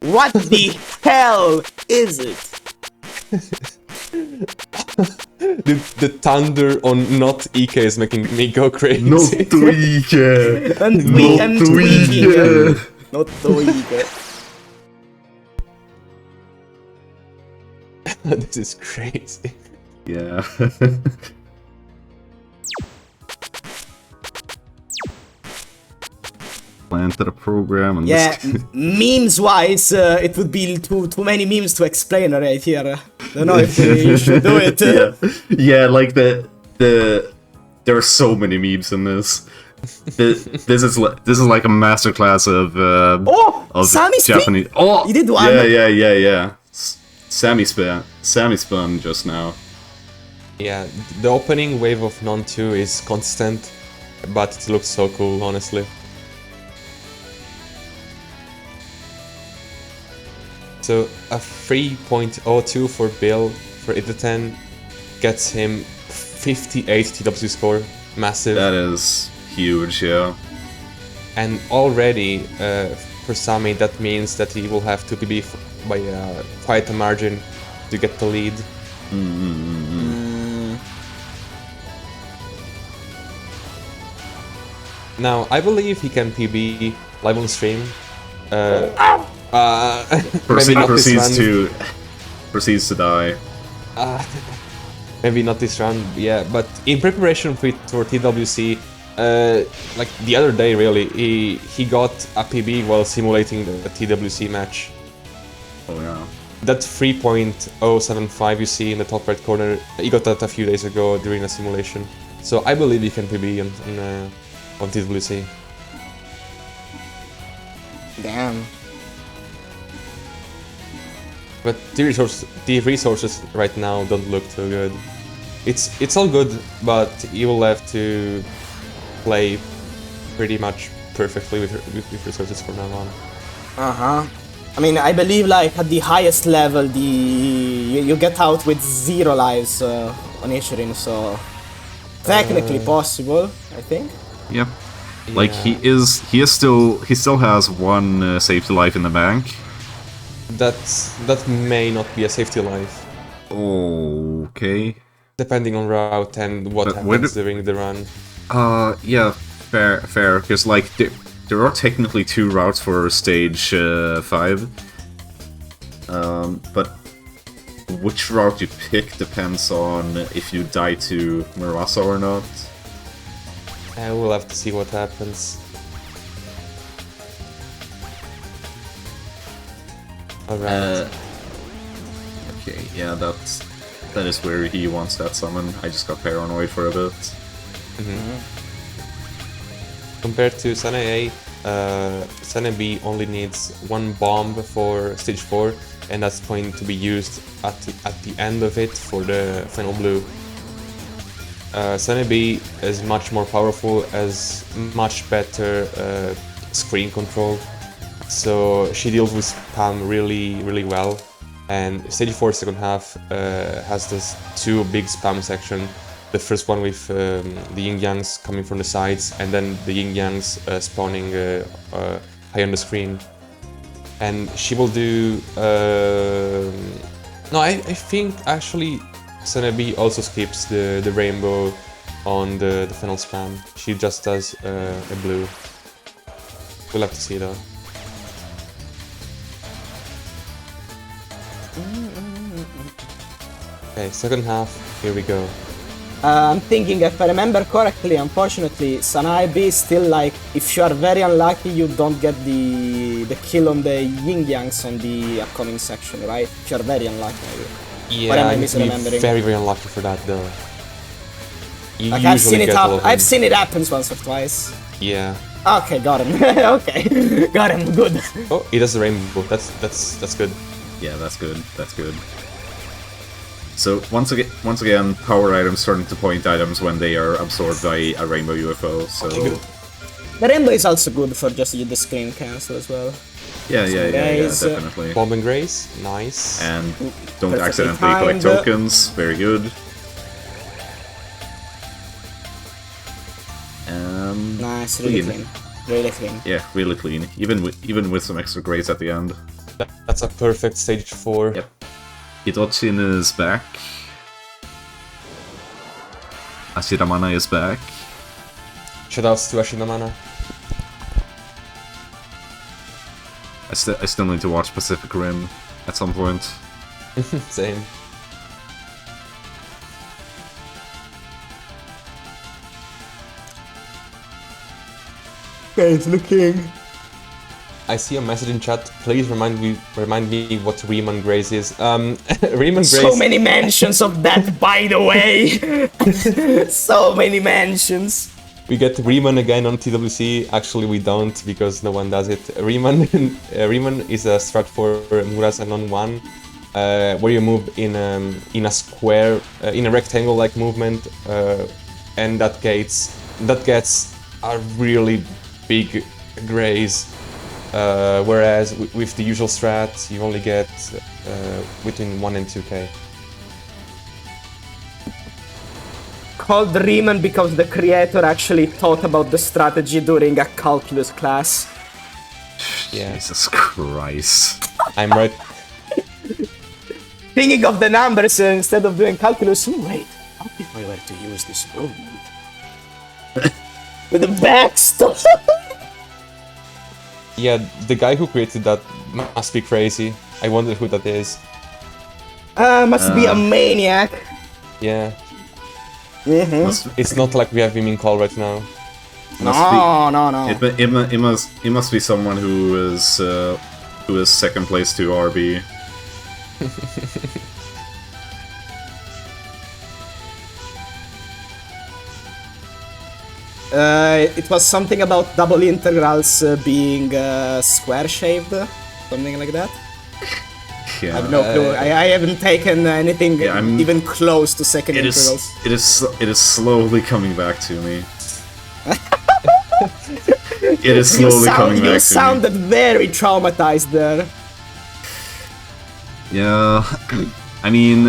What the hell is it? The thunder on not EK is making me go crazy. No tweak! I'm No tweaking. tweak! Not tweaking. This is crazy. Yeah. Planted a program and Yeah, this... memes-wise, it would be too many memes to explain right here. Don't know if we should do it. Yeah, like there are so many memes in this. This is like a masterclass of Sammy Japanese. spin? Oh, He did one. Yeah. Sammy spun just now. Yeah, the opening wave of non-2 is constant, but it looks so cool, honestly. So a 3.02 for Bill for idtn gets him 58 TW score, massive. That is huge, yeah. And already for Sammy that means that he will have to PB by quite a margin to get the lead. Now I believe he can PB live on stream. Maybe not proceeds to die. Maybe not this round, yeah. But in preparation for TWC, like the other day, really, he got a PB while simulating the TWC match. Oh yeah. That 3.075 you see in the top right corner, he got that a few days ago during a simulation. So I believe he can PB on TWC. Damn. But the resources right now don't look too good. It's all good, but you will have to play pretty much perfectly with resources from now on. I mean, I believe like at the highest level, you get out with 0 lives on Ishirin, so technically possible, I think. Yep. Like Yeah. he still has one safety life in the bank. That may not be a safety life, Okay. depending on route and what But where happens during the run. Yeah, fair. Because like there are technically 2 routes for stage 5. But which route you pick depends on if you die to Murasa or not. I will have to see what happens. Alright. Okay, yeah, that is where he wants that summon. I just got paranoid for a bit. compared to Sana A, Sana B only needs one bomb for stage 4, and that's going to be used at the end of it for the final blue. Sana B is much more powerful, has much better screen control, so she deals with spam really well. And stage 4 second half has this 2 big spam section. The first one with the yin-yangs coming from the sides, and then the yin-yangs spawning high on the screen. And she will do... No, I think actually Sana B also skips the rainbow on the final spam. She just does a blue. We'll have to see though. Okay, second half, here we go. I'm thinking, if I remember correctly, unfortunately, Sanai B is still like, if you are very unlucky, you don't get the kill on the yin-yangs on the upcoming section, right? If you are very unlucky, maybe. Yeah, Or am I I'm misremembering? very unlucky for that though. You Like, I've usually seen it get all of I've them. seen it happens once or twice. Yeah. Okay, got him. Okay, got him. Good. Oh, he does the rainbow. That's good. Yeah, that's good. That's good. So once again, power items turn into point items when they are absorbed by a rainbow UFO. So The rainbow is also good for just the screen cancel as well. yeah, Grace, definitely. Bomb and Grace, nice. And don't Perfectly accidentally collect timed. tokens. Very good. Nice, really clean. Really clean. Yeah, really clean. Even with some extra grace at the end. That's a perfect stage 4. Yep. Hitochin is back. Ashiramana is back. Shoutouts to Ashinamana. I still need to watch Pacific Rim at some point. Same. Okay, it's looking. I see a message in chat. Please remind me what Riemann Grace is. Riemann Grace. So many mentions of that, by the way. So many mentions. We get Riemann again on TWC. Actually, we don't because no one does it. Riemann is a strat for Murasan on 1, where you move in a square, in a rectangle-like movement, and that gets a really big grace. Whereas with the usual strat, you only get between 1 and 2k. Called Riemann because the creator actually thought about the strategy during a calculus class. Yeah, Jesus Christ. I'm right. Thinking of the numbers instead of doing calculus. Wait, how if I were to use this movement? With the backstop. Yeah, the guy who created that must be crazy. I wonder who that is. Must be a maniac. Yeah, Must, it's not like we have him in call right now. No. It must be someone who is second place to RB. It was something about double integrals being square-shaped, something like that. Yeah. I have no clue. I haven't taken anything even close to second integrals. It is slowly coming back to me. It is slowly coming back to me. You sounded very traumatized there. Yeah, I mean,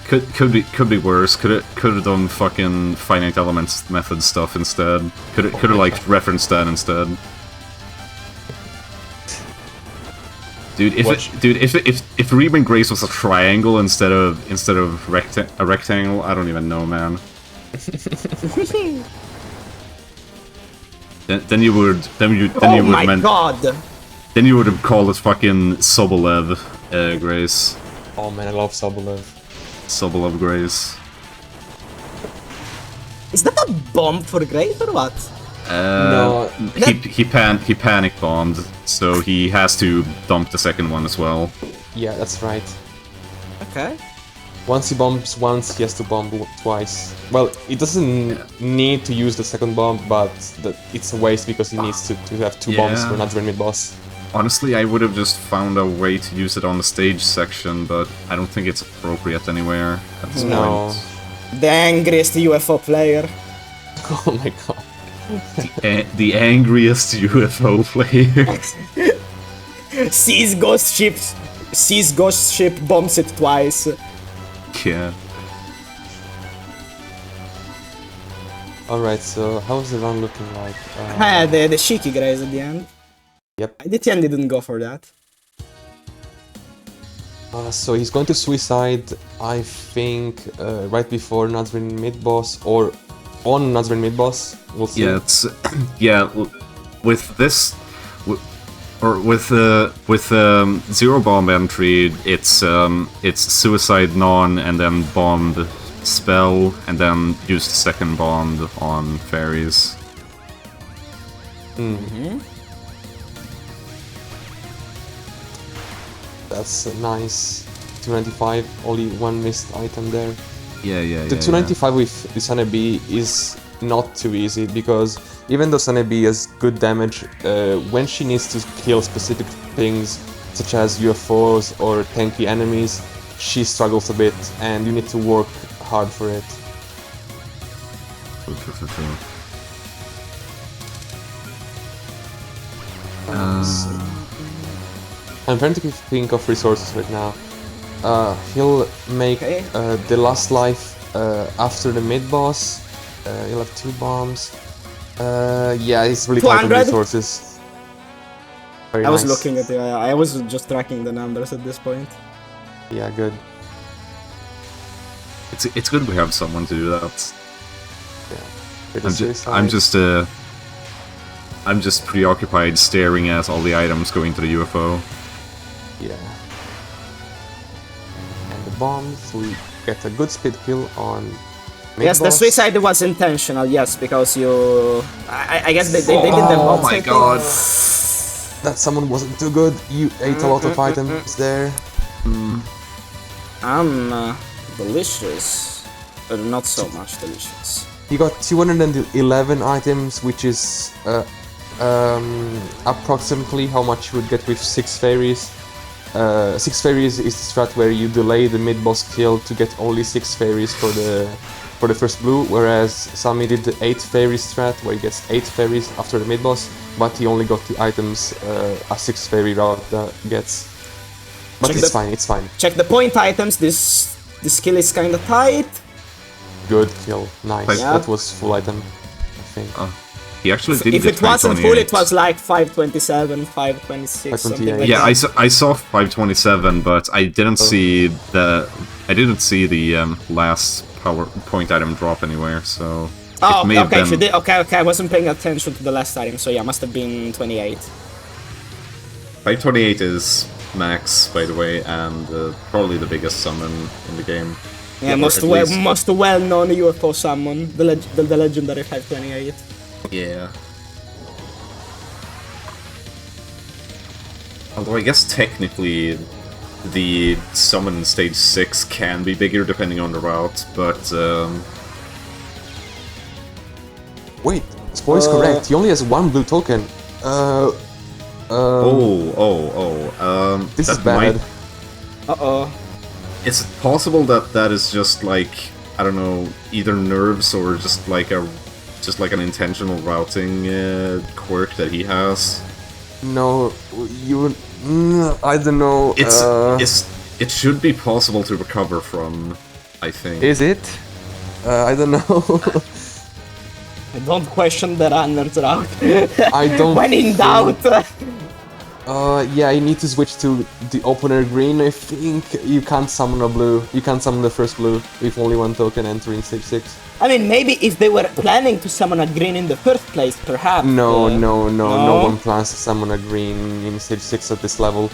could be worse. Could have done fucking finite elements method stuff instead. Could have like referenced that instead. Dude, if Riemann Grace was a triangle instead of a rectangle, I don't even know, man. then you would Then you would have called it fucking Sobolev Grace. Oh man, I love Sobolev. Sobolev Grace. Is that a bomb for Grace or what? No. He panic bombed, so he has to dump the second one as well. Yeah, that's right. Okay. Once he bombs once, he has to bomb twice. Well, it doesn't need to use the second bomb, but it's a waste because he needs to have two bombs for another mid-boss. Honestly, I would have just found a way to use it on the stage section, but I don't think it's appropriate anywhere at this point. The angriest UFO player. Oh my god. The angriest UFO player. Sees ghost ship, bombs it twice. Yeah. Alright, so how's the run looking like? The Shiki Grace at the end. Yep. IDTN didn't go for that. So he's going to suicide, I think, right before Nazrin mid-boss, or on Nazrin mid-boss. We'll see. Yeah, it's with this, with zero bomb entry, it's suicide non and then bombed spell and then use the second bond on fairies. That's nice. 295, only one missed item there. Yeah. The 295 with the Sunny B is not too easy, because even though Sunny B has good damage, when she needs to kill specific things, such as UFOs or tanky enemies, she struggles a bit, and you need to work hard for it. I'm trying to think of resources right now. He'll make the last life after the mid-boss. He'll have 2 bombs. Yeah, he's really tight on resources. Very I was nice. looking at I was just tracking the numbers at this point. Yeah, good. It's good we have someone to do that. Yeah. I'm just preoccupied staring at all the items going to the UFO. Yeah. And the bombs, we get a good speed kill on mid-boss. Yes, the suicide was intentional, yes, because you... I guess they did the Oh my god. That summon wasn't too good. You ate a lot of items there. Delicious. But not so much delicious. You got 211 items, which is approximately how much you would get with 6 fairies. 6 fairies is the strat where you delay the mid-boss kill to get only 6 fairies for the first blue, whereas Sammy did the 8 fairies strat where he gets 8 fairies after the mid-boss, but he only got the items a 6 fairy route gets. But it's fine. Check the point items, this kill is kinda tight. Good kill, nice. Yeah. That was full item, I think. He actually did. If it wasn't full, it was like 527, 526, something like yeah, that. I saw 527, but I didn't see the last power point item drop anywhere. So oh, it may have been... did. Okay, I wasn't paying attention to the last item, so yeah, must have been 28. 528 is max, by the way, and probably the biggest summon in the game. Yeah, most well-known UFO summon, the legendary 528. Yeah. Although I guess technically the summon in stage 6 can be bigger depending on the route, but Wait, Spoil is correct. He only has 1 blue token. This is bad. Is it possible that is just like, I don't know, either nerves or just like an intentional routing quirk that he has? No, I don't know. It should be possible to recover from, I think. Is it? I don't know. I don't question the runner's route. I don't. When in doubt. Yeah, you need to switch to the opener green. I think you can't summon a blue. You can't summon the first blue with only 1 token entering stage 6. I mean, maybe if they were planning to summon a green in the first place, perhaps. No one plans to summon a green in stage 6 at this level.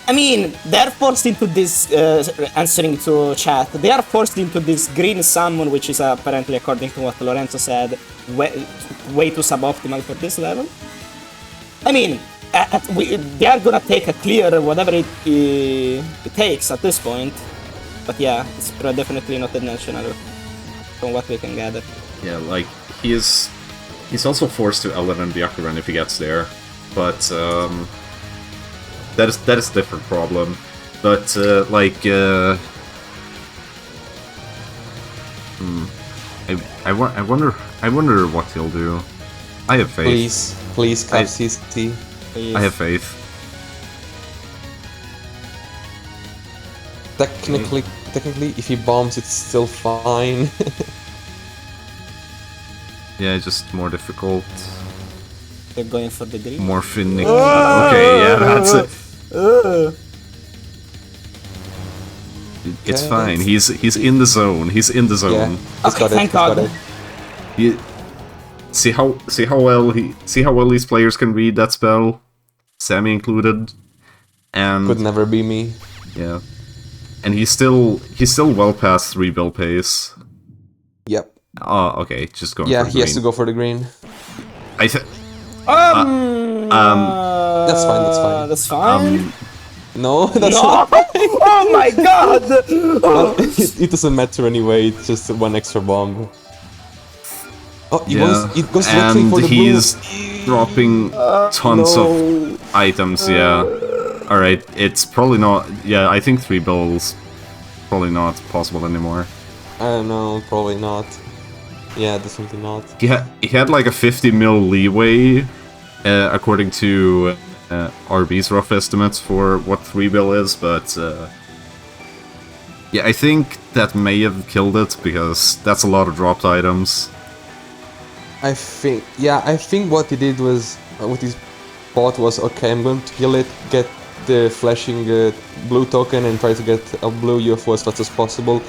I mean, they're forced into this, answering to chat, they are forced into this green summon, which is apparently, according to what Lorenzo said, way too suboptimal for this level. I mean, they are gonna take a clear whatever it takes at this point. But yeah, it's definitely not intentional from what we can gather. Yeah, like, he's also forced to LN the Byakuran if he gets there. But, that is a different problem. But, I wonder what he'll do. I have faith. Please, CC. I have faith. Technically, if he bombs, it's still fine. Yeah, just more difficult. They're going for the green. More finicky. Okay, yeah, that's it. It's fine. He's in the zone. He's in the zone. Yeah, Okay, thank God. See how well these players can read that spell, Sammy included, and Could never be me. yeah, and he's still well past 3 bill pace. Yep. Oh, okay, just going. Yeah, for he has to green. go for the green. I th That's fine. That's fine. No, that's No! not. Oh my God! It doesn't matter anyway. It's just one extra bomb. Oh, it goes directly and for the he's blue. dropping tons of items. Yeah. All right, it's probably not. Yeah, I think 3 bills probably not possible anymore. I don't know, probably not. Yeah, definitely not. He had like a 50 mil leeway, according to RB's rough estimates for what 3 bill is, but yeah, I think that may have killed it because that's a lot of dropped items. I think what he did was, what he thought was, okay, I'm going to kill it, get the flashing blue token and try to get a blue UFO as fast as possible.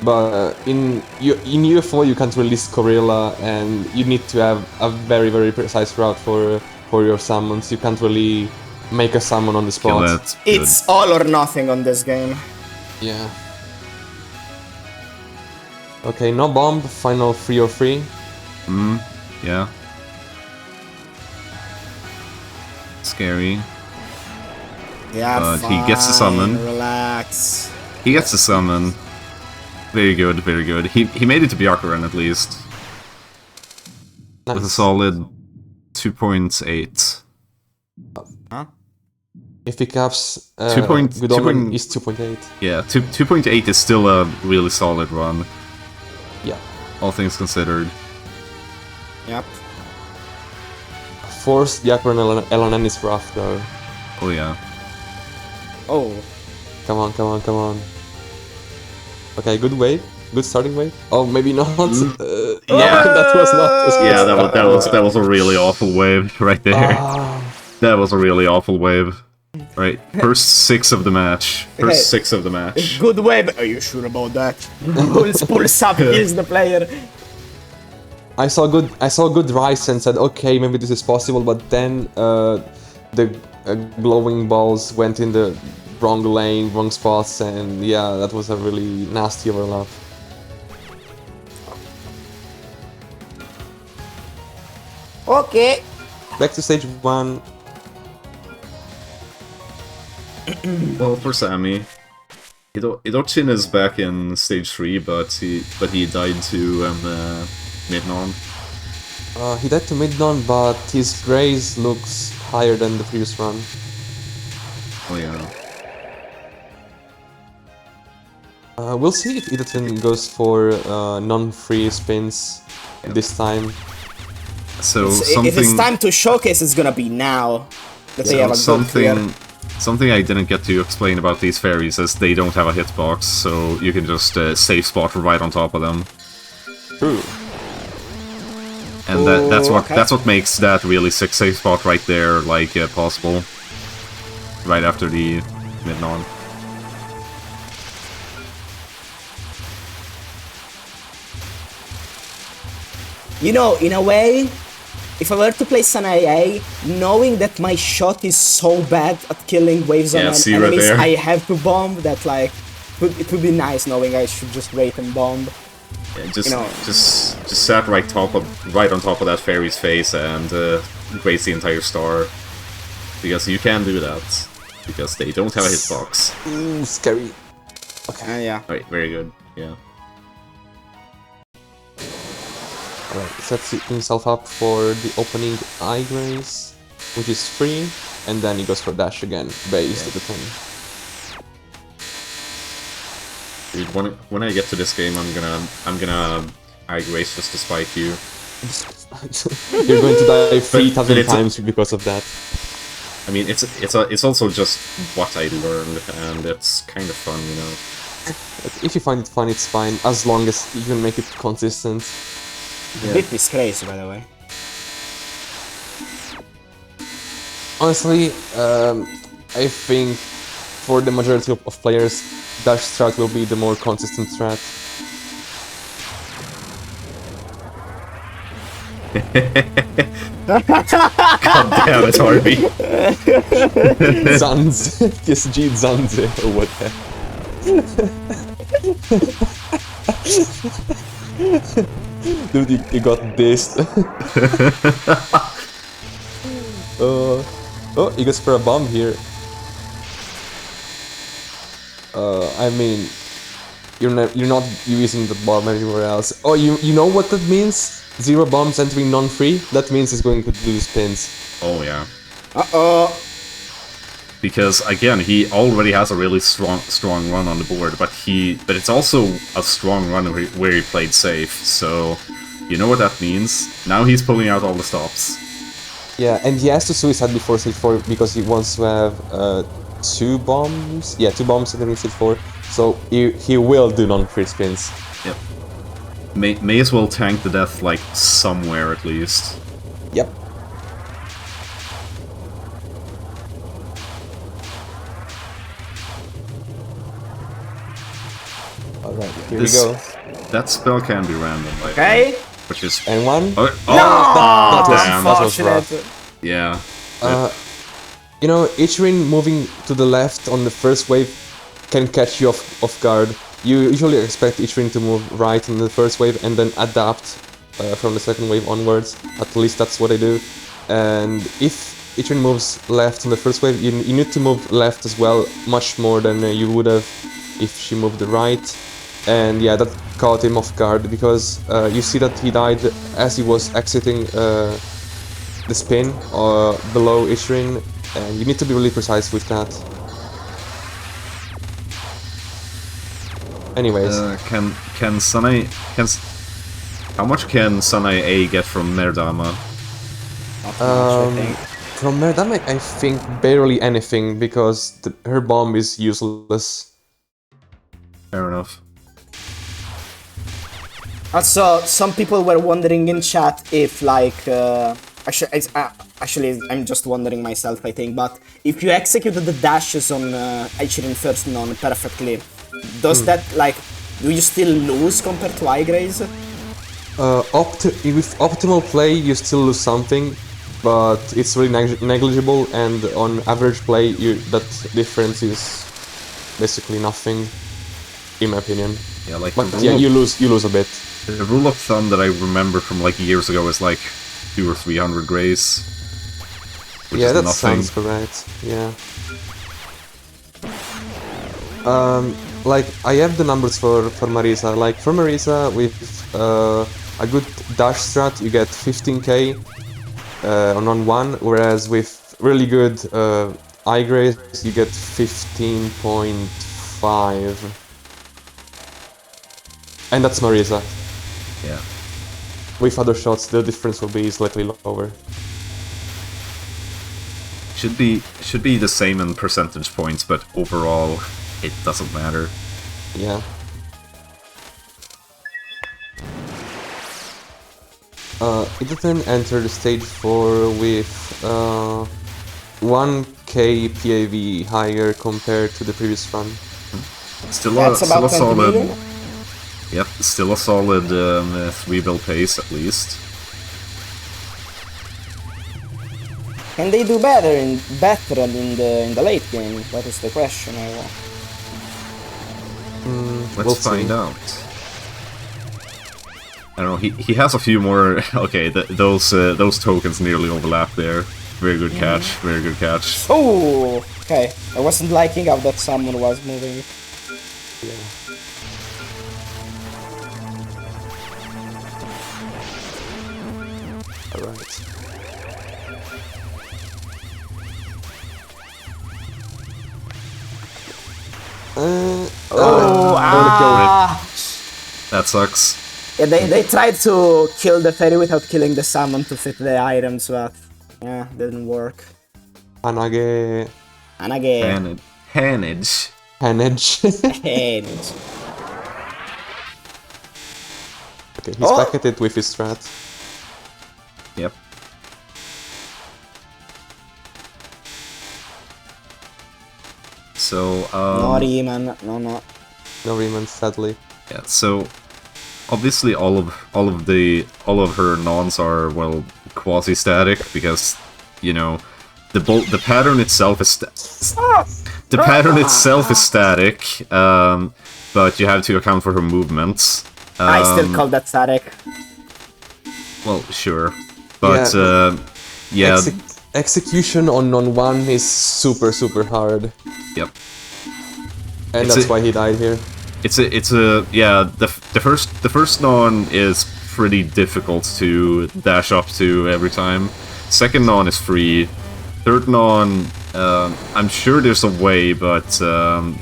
But in UFO you can't release Gorilla, and you need to have a very, very precise route for your summons. You can't really make a summon on the spot. Kill it. It's all or nothing on this game. Yeah. Okay, no bomb, final 3 or 3. Yeah. Scary. Yeah, But he gets the summon. Relax. He gets the summon. Very good, very good. He made it to Byakuran at least. With a Nice. solid 2.8. Huh? If he caps, 2.8 good omen is 2.8. Yeah, 2.8 is still a really solid run, Yeah. all things considered. Yep. Forced Byakuran LNN is rough though. Oh yeah. Oh. Come on. Okay, good wave. Good starting wave. Oh, maybe not. Yeah. That was not. Yeah, that was a really awful wave right there. That was a really awful wave. Right, first 6 of the match. First 6 of the match. Good web. Are you sure about that? Pulls up, kills the player. I saw good rise and said, okay, maybe this is possible. But then the glowing balls went in the wrong lane, wrong spots, and yeah, that was a really nasty overlap. Okay. Back to stage 1. Well, for Sammy, Idochin is back in stage 3, but he died to Midnon. He died to Midnon, but his graze looks higher than the previous run. Oh yeah. We'll see if Idochin goes for non-free spins this time. So If it's time to showcase, it's gonna be now. That they have a good clear. Something I didn't get to explain about these fairies is they don't have a hitbox, so you can just safe spot right on top of them. True. And that's what makes that really sick safe spot right there, like, possible. Right after the mid-non. You know, in a way, if I were to play Sun AA, knowing that my shot is so bad at killing waves on see enemies, right there. I have to bomb, that like, it would be nice knowing I should just wait and bomb. Yeah, just, You know. just sat right on top of that fairy's face and grazed the entire star. Because you can do that. Because they don't have a hitbox. Ooh, scary. Okay. Yeah. Right, very good. Yeah. Alright, sets himself up for the opening eye grace, which is free, and then he goes for dash again, based at the thing. Dude, when I get to this game, I'm gonna eye grace just to spite you. You're going to die But 3,000 times because of that. I mean, it's also just what I learned, and it's kind of fun, you know. But if you find it fun, it's fine, as long as you can make it consistent. The bit is crazy, by the way. Honestly, I think for the majority of players, dash strat will be the more consistent strat. God damn it, Harvey. Zanze, PSG Zanze, or what the Dude, you got dissed. Oh, he goes for a bomb here. I mean, you're not using the bomb anywhere else. Oh, you know what that means? 0 bombs entering non-free? That means he's going to lose pins. Oh yeah. Uh-oh. Because again, he already has a really strong run on the board, but it's also a strong run where he played safe. So, you know what that means? Now he's pulling out all the stops. Yeah, and he has to suicide before stage 4 because he wants to have 2 bombs. Yeah, 2 bombs entering stage 4. So he will do non-free spins. Yep. May as well tank the death like somewhere at least. Yep. Alright, here we go. That spell can be random, like, Okay. which is... And one. Oh, that was damn. that was rough. Yeah. You know, Ichirin moving to the left on the first wave can catch you off guard. You usually expect Ichirin to move right in the first wave and then adapt from the second wave onwards. At least that's what I do. And if Ichirin moves left on the first wave, you need to move left as well, much more than you would have if she moved the right. And yeah, that caught him off guard because you see that he died as he was exiting the spin below Ichirin, and you need to be really precise with that. Anyways, can Sanai... How much can Sanai A get from Merdama? Not much, I think. from Merdama, I think barely anything because her bomb is useless. Fair enough. Also, some people were wondering in chat if, like, actually, I'm just wondering myself, I think, but if you executed the dashes on Ichirin first non perfectly, does that, like, do you still lose compared to Igraze? With optimal play, you still lose something, but it's really negligible, and on average play, that difference is basically nothing, in my opinion. Yeah, like But yeah, you lose a bit. The rule of thumb that I remember from like years ago is like 200 or 300 grays. Which Yeah, is that nothing. sounds correct. Yeah. Like I have the numbers for Marisa. Like for Marisa, with a good dash strat, you get 15k on one, whereas with really good eye grace, you get 15.5. And that's Marisa. Yeah. With other shots, the difference will be slightly lower. Should be the same in percentage points, but overall, it doesn't matter. Yeah. Idtn entered stage 4 with 1k PAV higher compared to the previous run. Still That's a about 20 solid. million? Yep, still a solid 3-bill pace at least. Can they do better in the late game? That is the question I want. Let's We'll find see. out. I don't know. He has a few more. Okay, those tokens nearly overlap there. Very good catch. Very good catch. Oh, okay. I wasn't liking how that summon was moving. Yeah. Alright. That sucks. Yeah, they tried to kill the fairy without killing the summon to fit the items, but yeah, didn't work. Hanage. Anage. Hanage. Hanage. Hanage. Okay, he's back at it with his strat. Yep. So, No Riemann, no. No Riemann, sadly. yeah, so obviously all of her nons are, well, quasi-static because, you know, the pattern itself is static, but you have to account for her movements. I still call that static. Well, sure, but yeah. Execution on non-1 is super hard, yep. and that's why he died here. It's a yeah. The first non is pretty difficult to dash up to every time. Second non is free. Third non, I'm sure there's a way, but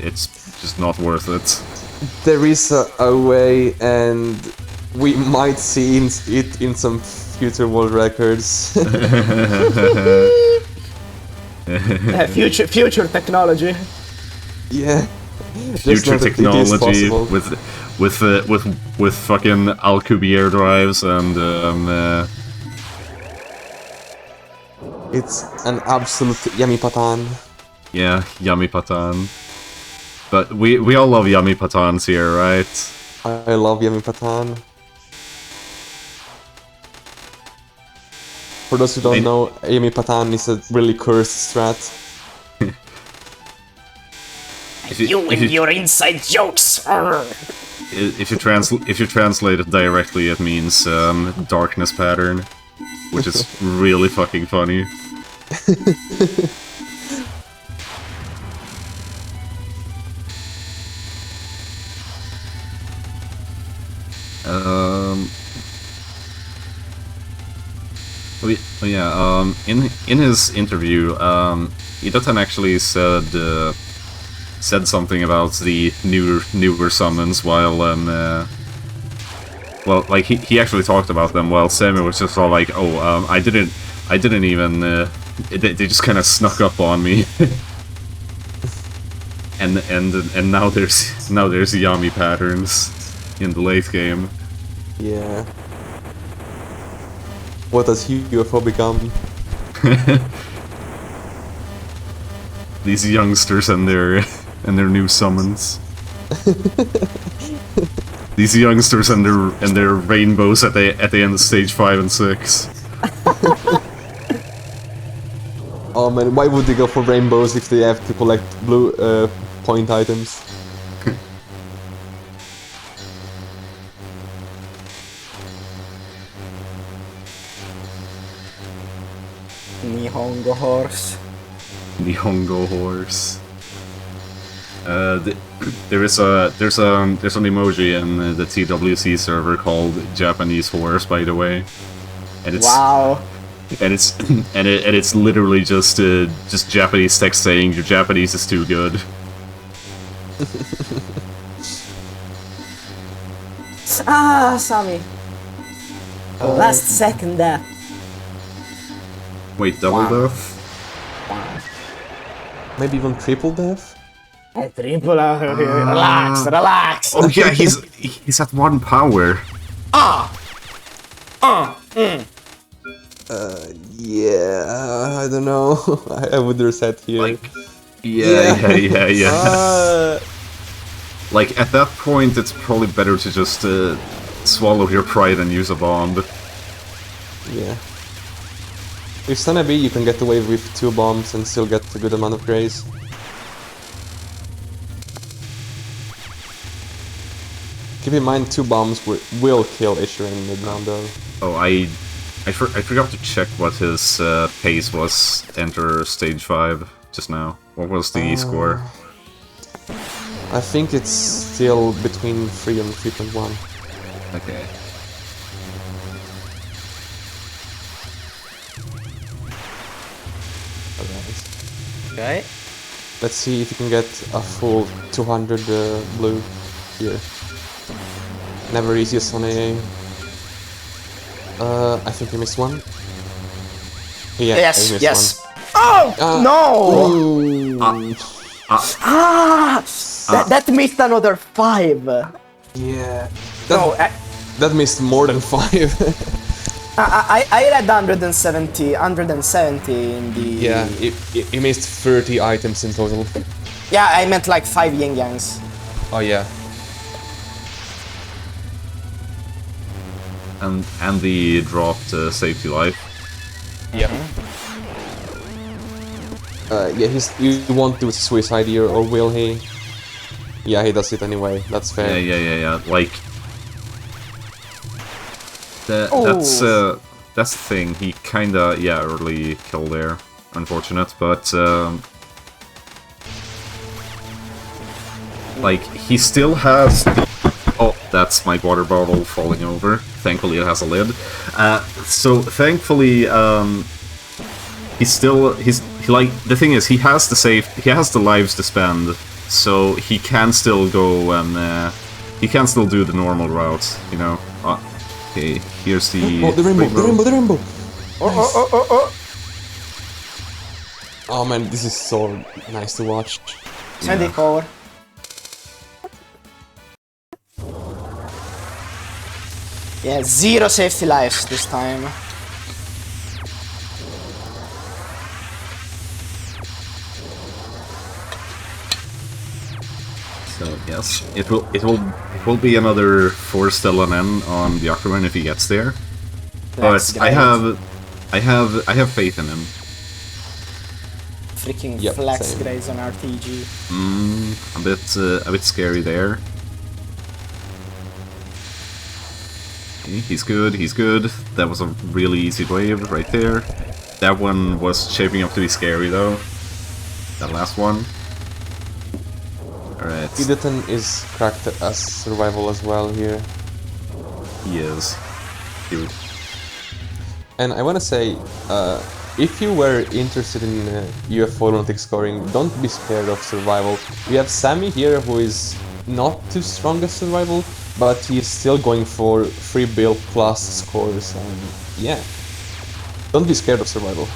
it's just not worth it. There is a way, and we might see it in some future world records. Future technology. Yeah. Future technology with fucking Alcubierre drives and it's an absolute yummy patan. yeah, yummy patan. But we all love yummy patans here, right? I love yummy patan. For those who don't know, yummy patan is a really cursed strat. Your inside jokes. If you translate it directly, it means darkness pattern, which is really fucking funny. In his interview, idtn actually said something about the newer summons while well, like he actually talked about them while Sammy was just all like, oh, I didn't even they just kind of snuck up on me. and now there's Yami patterns in the late game. Yeah. What does UFO become? These youngsters and their new summons. These youngsters and their rainbows at the end of stage 5 and 6. Oh man, why would they go for rainbows if they have to collect blue point items? Nihongo horse. Nihongo horse. There's an emoji in the TWC server called Japanese horse, by the way, and it's wow. And it's literally just Japanese text saying your Japanese is too good. Sammy. Last second death. Wait, double death? Maybe even triple death? Triple relax. Oh yeah, he's at 1 power. Yeah, I don't know. I would reset here. Like, yeah. Like, at that point, it's probably better to just swallow your pride and use a bomb. Yeah. With Sanabi, you can get away with 2 bombs and still get a good amount of grace. Keep in mind, 2 bombs will kill Isher in mid-round though. Oh, I forgot to check what his pace was enter stage 5 just now. What was the score? I think it's still between 3 and 3.1. Okay. Okay. Let's see if you can get a full 200 blue here. Never easiest on AA. I think you missed one. Yeah, Yes, you missed yes. one. Oh, no! Ooh. That missed another 5. Yeah. No, That missed more than 5. I read 170 in the... Yeah, it missed 30 items in total. Yeah, I meant like 5 yin yangs. Oh yeah. And the dropped safety life. Yeah. Yeah, he won't do suicide here, or will he? Yeah, he does it anyway. That's fair. Yeah. Like that's the thing. He kinda early kill there. Unfortunate, but like he still has. Oh, that's my water bottle falling over. Thankfully, it has a lid. So thankfully, he's like the thing is he has the lives to spend, so he can still go and he can still do the normal route, you know. Okay, here's the. Oh, the rainbow! Oh. Oh man, this is so nice to watch. Send it forward. Yeah, 0 safety lives this time. So yes, it will be another 4 still on N on the Aquaman if he gets there. That's But great. I have faith in him. Freaking Yep, flex same. grades on RTG. A bit scary there. Okay, he's good. That was a really easy wave right there. That one was shaping up to be scary though. That last one. Alright. idtn is cracked as survival as well here. He is. Dude. And I wanna say, if you were interested in UFO Lunatic scoring, don't be scared of survival. We have Sammy here, who is not too strong at survival, but he is still going for 3 bill plus scores, and yeah. Don't be scared of survival.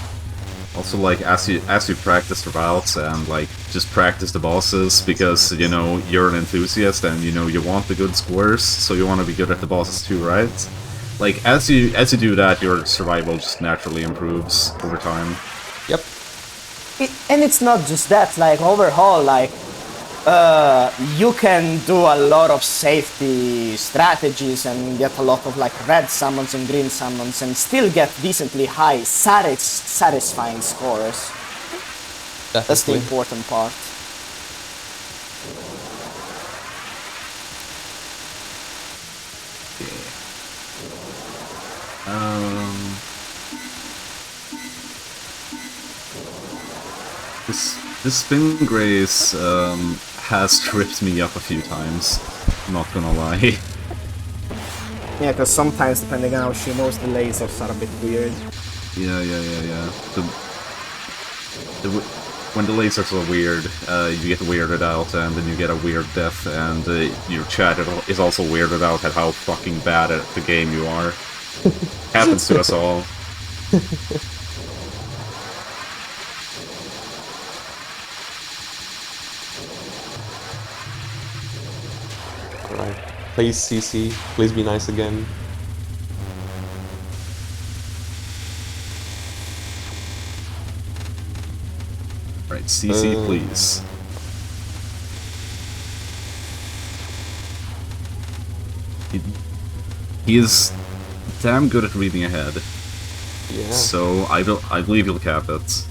Also, like, as you practice the routes and, like, just practice the bosses, because, you know, you're an enthusiast and, you know, you want the good scores, so you want to be good at the bosses too, right? Like, as you do that, your survival just naturally improves over time. Yep. And it's not just that, like, overall, like, you can do a lot of safety strategies and get a lot of, like, red summons and green summons and still get decently high, satisfying scores. That's the Definitely. important part. This spin grace has tripped me up a few times. Not gonna lie. Yeah, because sometimes, depending on how she moves, the lasers are a bit weird. Yeah. When the lasers are weird, you get weirded out, and then you get a weird death, and your chat is also weirded out at how fucking bad at the game you are. Happens to us all. Alright. Please CC, please be nice again. Right, CC, please. He is damn good at reading ahead. Yeah. So I believe he'll cap it.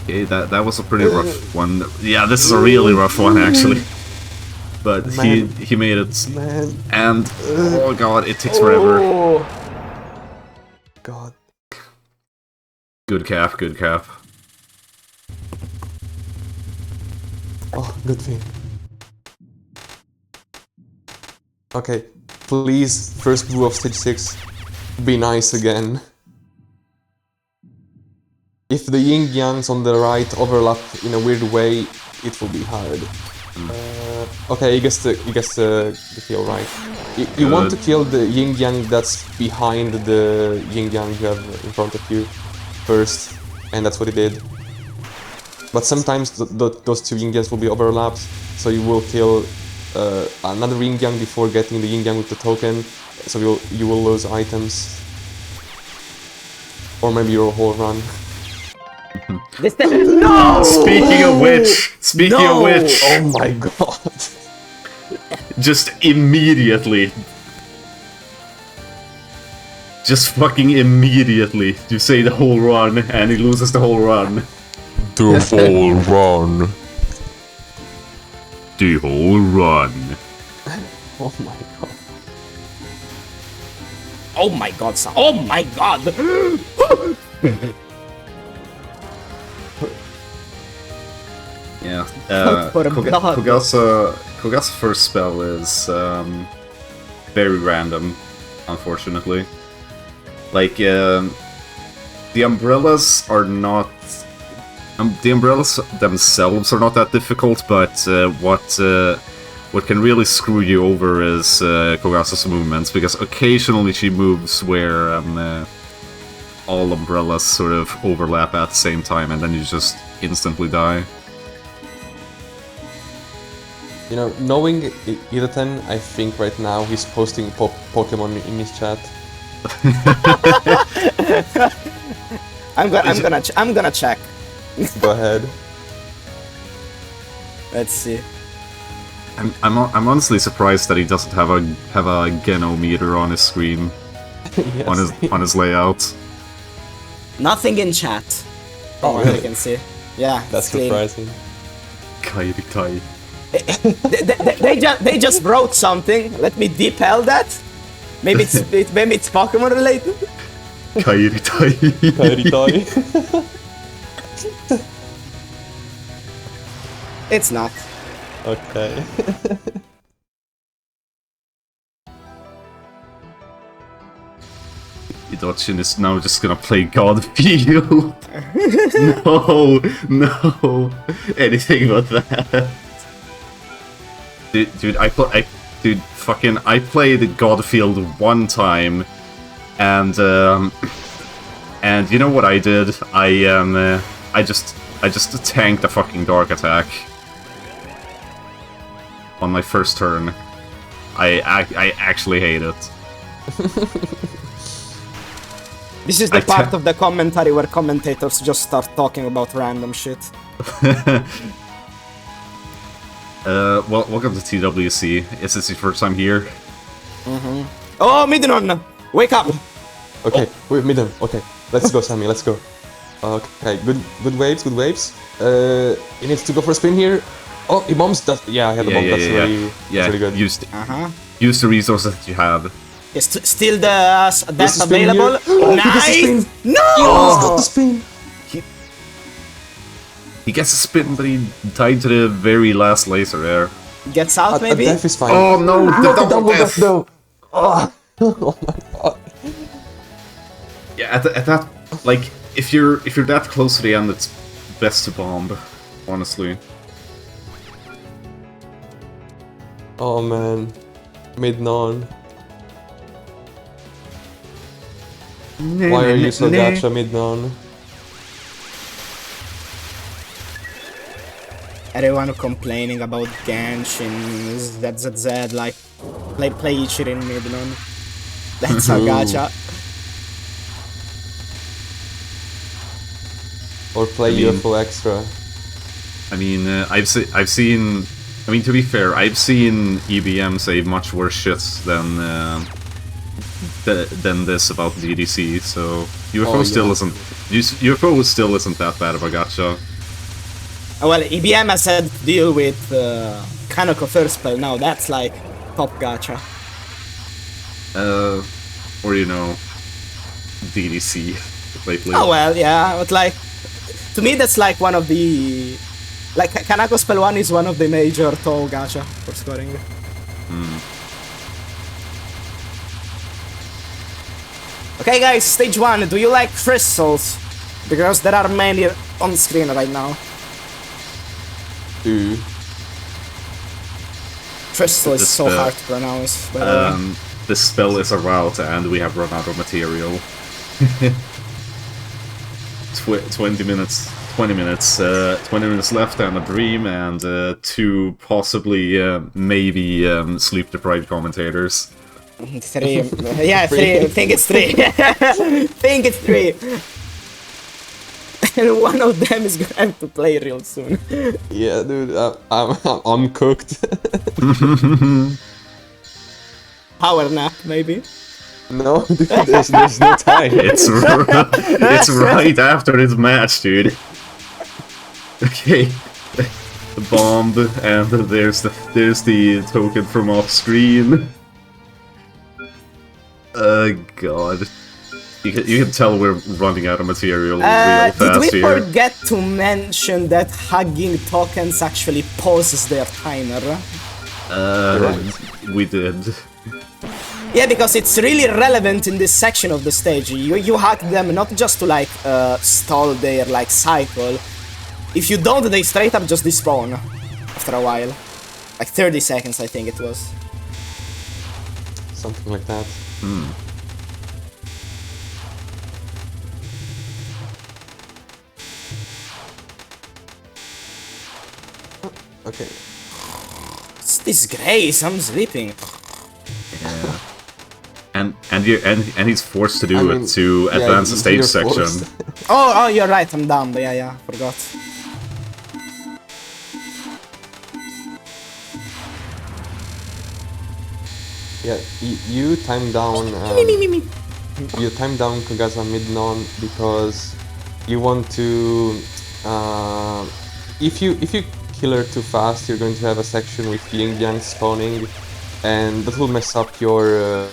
Okay, that was a pretty rough one. Yeah, this is a really rough one actually. but Man. he made it. Man. And oh god, it takes forever. Oh. God. Good cap, good cap. Oh, good thing. Okay, please, first move of stage 6, be nice again. If the yin-yangs on the right overlap in a weird way, it will be hard. Okay, you guessed the kill right. You want to kill the yin-yang that's behind the yin-yang you have in front of you first, and that's what he did. But sometimes those two yin-yangs will be overlapped, so you will kill another yin-yang before getting the yin-yang with the token, so you will lose items. Or maybe your whole run. No! Speaking of which, Oh my god. just immediately. Just fucking immediately. You say the whole run, and he loses the whole run. The whole run. The whole run. Oh my god. Oh my god, Sam. Oh my god! Yeah. For a god. Kogasa's first spell is very random, unfortunately. Like, the umbrellas are not... the umbrellas themselves are not that difficult, but what can really screw you over is Kogasa's movements, because occasionally she moves where all umbrellas sort of overlap at the same time, and then you just instantly die. You know, knowing idtn, I think right now he's posting Pokemon in his chat. I'm gonna check. Go ahead. Let's see. I'm honestly surprised that he doesn't have a Geno meter on his screen. Yes. on his layout. Nothing in chat. Oh, From what really? I can see. Yeah, That's it's clean. surprising. Kairitai. They just wrote something. Let me depel that. Maybe it's Pokemon related. Kairitai. Kairitai. It's not. Okay. Idochin is now just gonna play Godfield. No, anything but that. Dude, I played Godfield one time, and you know what I did? I just tanked a fucking dark attack on my first turn. I actually hate it. This is the part of the commentary where commentators just start talking about random shit. Well, welcome to TWC. Is this your first time here? Oh, Midnon! Wake up! Okay, wait, midden. Okay, let's go, Sammy. Let's go. Okay, good waves, good waves. He needs to go for a spin here. Oh, he bombs. Yeah, I had the bomb. That's really good. Use the resources that you have. Is still that's available? Oh, Nice! No! Got the spin. He gets a spin, but he died to the very last laser there. Gets out, maybe? Death is fine. Oh no, the double death! No. Oh. Oh my god. Yeah, at that, like, if you're that close to the end, it's best to bomb, honestly. Oh man. Mid-non. Why are you so gacha, Mid-non? Everyone complaining about Genshin, ZZZ, like, play Ichirin Midnon. That's a gacha. Or play UFO Extra. I mean, I've seen. I mean, to be fair, I've seen EBM say much worse shit than this about DDC. So UFO still isn't. UFO still isn't that bad of a gacha. Well, EBM has had to deal with Kaneko first spell now, that's like top gacha. Or you know, DDC lately. Oh well, yeah, but like, to me that's like one of the... Like, Kaneko spell 1 is one of the major Touhou gacha for scoring. Okay guys, stage 1, do you like crystals? Because there are many on screen right now. Crystal is so hard to pronounce, by the way. The spell is a route and we have run out of material. 20 minutes left and a dream and 2 possibly maybe sleep deprived commentators. 3. Yeah, 3. I think it's 3. Think it's 3. And one of them is gonna have to play real soon. Yeah, dude, I'm cooked. Power nap, maybe. No, dude, there's no time. It's right after this match, dude. Okay, the bomb, and there's the token from off screen. God, you can tell we're running out of material real fast did we here. forget to mention that hugging tokens actually pauses their timer? We did. Yeah, because it's really relevant in this section of the stage. You hug them not just to like stall their like cycle. If you don't, they straight up just despawn after a while. Like 30 seconds, I think it was. Something like that. Okay. It's disgrace, I'm sleeping. Yeah. And he's forced to do it to yeah, advance the stage you're section. forced. Oh, you're right, I'm dumb. Yeah, forgot. Yeah, you time down. You time down Kagasa mid-non because you want to. If you kill her too fast, you're going to have a section with Yin Yang spawning, and that will mess up your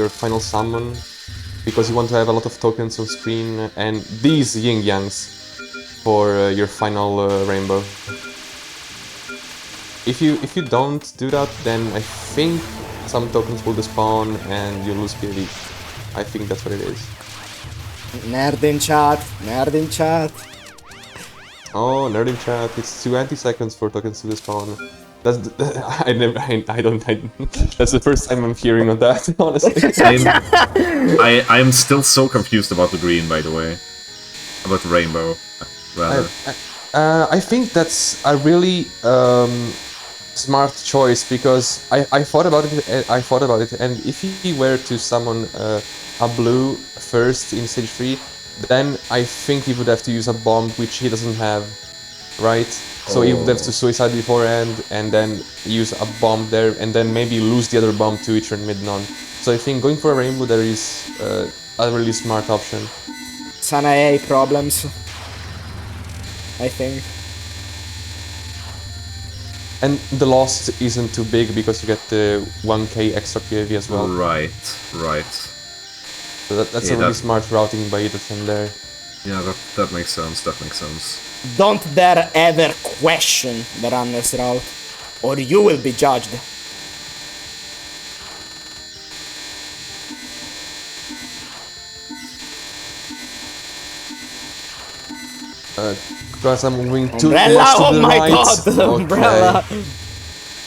final summon because you want to have a lot of tokens on screen and these Yin Yangs for your final rainbow. If you don't do that, then I think some tokens will despawn and you lose PV. I think that's what it is. Nerd in chat. Oh, nerd in chat. It's 20 seconds for tokens to despawn. That's I don't. That's the first time I'm hearing of that. Honestly, I'm still so confused about the green, by the way, about the rainbow, rather. I think that's a really smart choice because I thought about it. And if he were to summon a blue first in stage 3, then I think he would have to use a bomb which he doesn't have, right? So he would have to suicide beforehand and then use a bomb there and then maybe lose the other bomb to turn mid-non. So I think going for a rainbow there is a really smart option. Some AA problems, I think. And the loss isn't too big because you get the 1k extra PAV as well. Right. So that's a really smart routing by idtn there. Yeah, that makes sense. Don't dare ever question the runner's route, or you will be judged. Because I'm moving too Umbrella, much to oh the my right. god, the Okay. umbrella!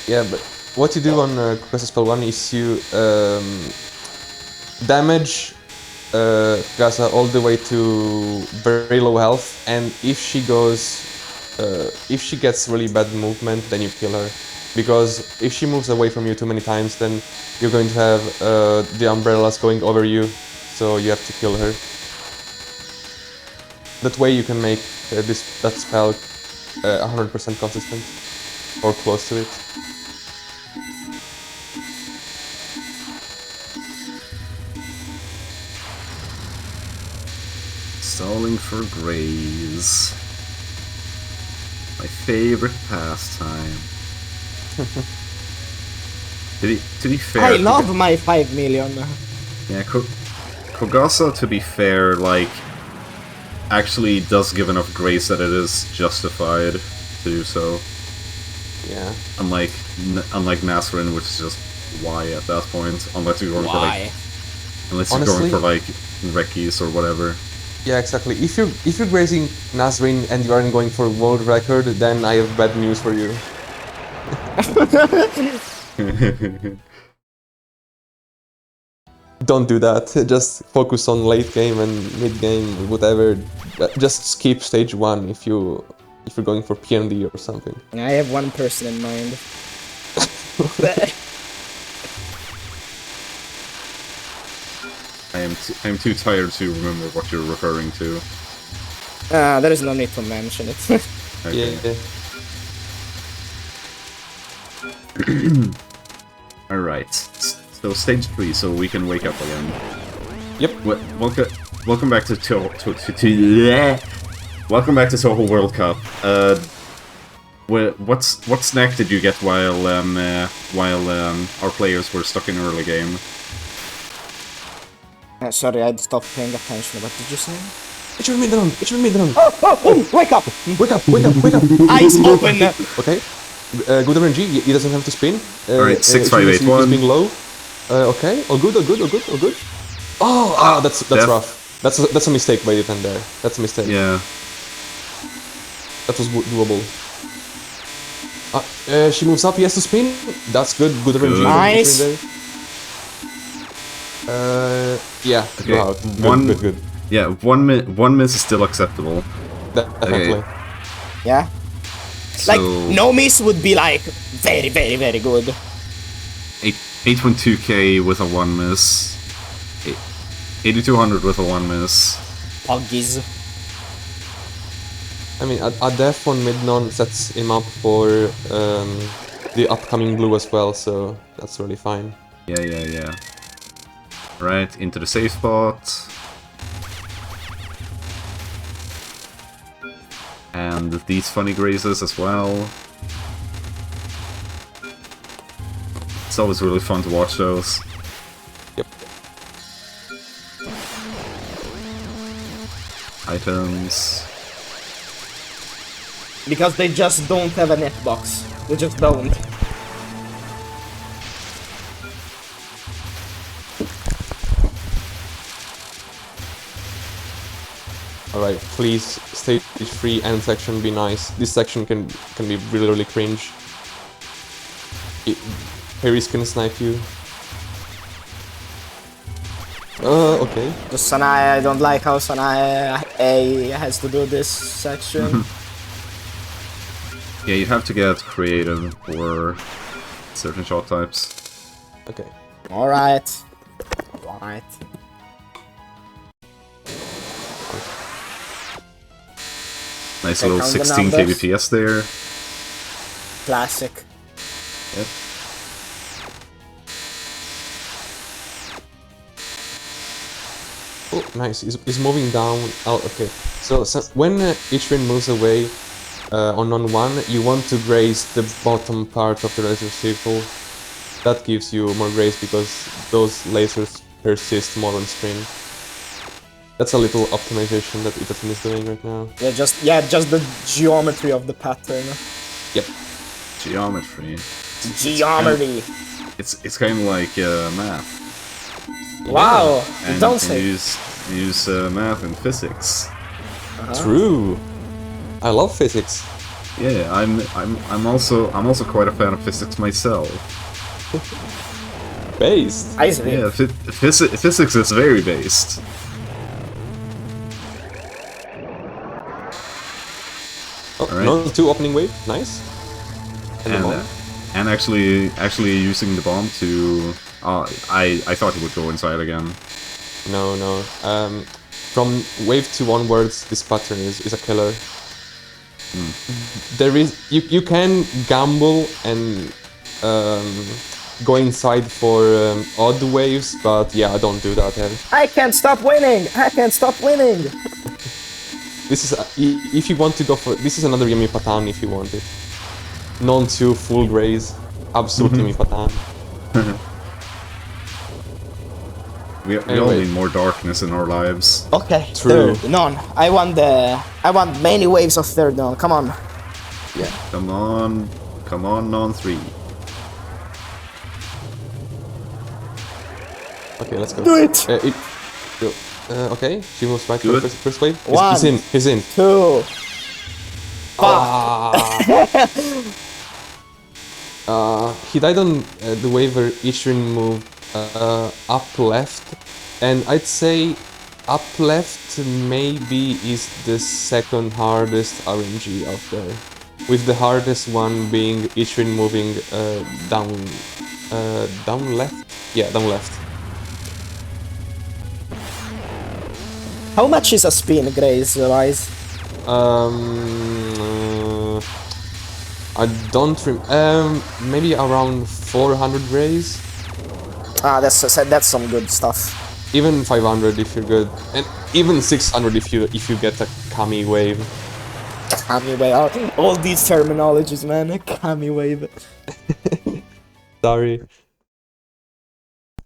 Yeah, but what you do on Kagasa spell 1 is you damage Kagasa all the way to very low health, and if she gets really bad movement, then you kill her. Because if she moves away from you too many times, then you're going to have the umbrellas going over you, so you have to kill her. That way you can make that spell 100% consistent, or close to it. Stalling for grays. My favorite pastime. To be fair, I love my 5 million. Yeah, Kogasa, to be fair, like, actually does give enough grace that it is justified to do so. Yeah. Unlike Nasrin, which is just why at that point, unless you're going for like Rekis or whatever. Yeah, exactly. If you're grazing Nasrin and you aren't going for world record, then I have bad news for you. Don't do that. Just focus on late game and mid game, whatever. Just skip stage 1 if you're going for PND or something. I have one person in mind. I am too tired to remember what you're referring to. There is no need to mention it. Okay. Yeah. Alright. So stage 3, so we can wake up again. Yep. Welcome back to Welcome back to Touhou World Cup. What snack did you get while our players were stuck in early game? Sorry, I stopped paying attention. What did you say? It's your mid run! It's your mid run! Oh! Wake up! Wake up! Wake up! Wake up! Eyes open! Okay. Good RNG. He doesn't have to spin. Alright, 6, 5, 8, 1. He's being low. Okay. All good. All good. All good. All good. Oh! That's rough. That's a mistake by idtn there. That's a mistake. Yeah. That was doable. She moves up. He has to spin. That's good. Good RNG. Nice. Yeah. Okay. Wow. Good. Yeah, one miss is still acceptable. Definitely. Okay. Yeah? So, Like, no miss would be like very, very, very good. 8.2k with a 1 miss. 8200 with a 1 miss. Puggies. I mean, a death on mid-non sets him up for the upcoming blue as well, so that's really fine. Yeah. Right, into the safe spot. And these funny grazes as well. It's always really fun to watch those. Yep. Items. Because they just don't have a net box. They just don't. Alright, please, stage 3 end section be nice. This section can be really, really cringe. Harry's can snipe you. Okay. The Sanae, I don't like how Sanae A has to do this section. Yeah, you have to get creative for certain shot types. Okay. Alright. Nice Okay, little count the 16 numbers. kbps there. Classic. Yep. Oh, nice. He's moving down. Oh, okay. So when each wind moves away on 1, you want to graze the bottom part of the laser circle. That gives you more grace because those lasers persist more on screen. That's a little optimization that idtn is doing right now. Yeah, just the geometry of the pattern. Yep. Geometry. Geometry. It's kind of like math. Wow. And Don't you say. can use math and physics. True. I love physics. Yeah, I'm also quite a fan of physics myself. Based. I see. Yeah, physics is very based. Oh, Alright. no, 2 opening wave. Nice. And the bomb. And actually using the bomb to I thought he would go inside again. No. From wave 2 onwards, this pattern is a killer. There is you can gamble and go inside for odd waves, but yeah, don't do that. I can't stop winning! This is if you want to go for this is another yummy pattern if you want it. Non-2 full graze. Absolutely mi patan. We all need more darkness in our lives. Okay, True. third. None. I want many waves of third none. Come on. Yeah. Come on, non 3. Okay, let's go. Do it. Okay, she moves back to Do the it. first wave. One. He's in. 2. He died on the wave where Ishin moved up left, and I'd say up left maybe is the second hardest RNG out there, with the hardest one being Ishin moving down left. Yeah, down left. How much is a spin, Grace, wise? I don't maybe around 400 rays. Ah, that's some good stuff. Even 500 if you're good, and even 600 if you get a Kami wave. Kami wave. All these terminologies, man. Kami wave. Sorry.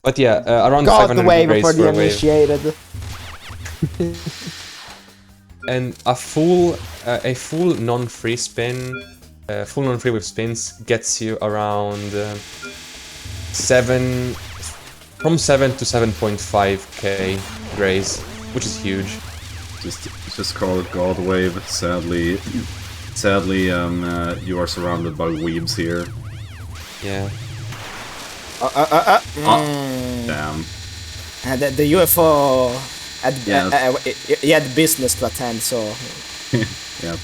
But yeah, around God 500 wave rays for the a wave. initiated. And a full non-free spin, full non-free with spins gets you around 7 to 7.5k grays, which is huge. Just call it God Wave. Sadly, you are surrounded by weebs here. Yeah. Damn. The UFO had, Yeah. he had business to attend, so... Yep.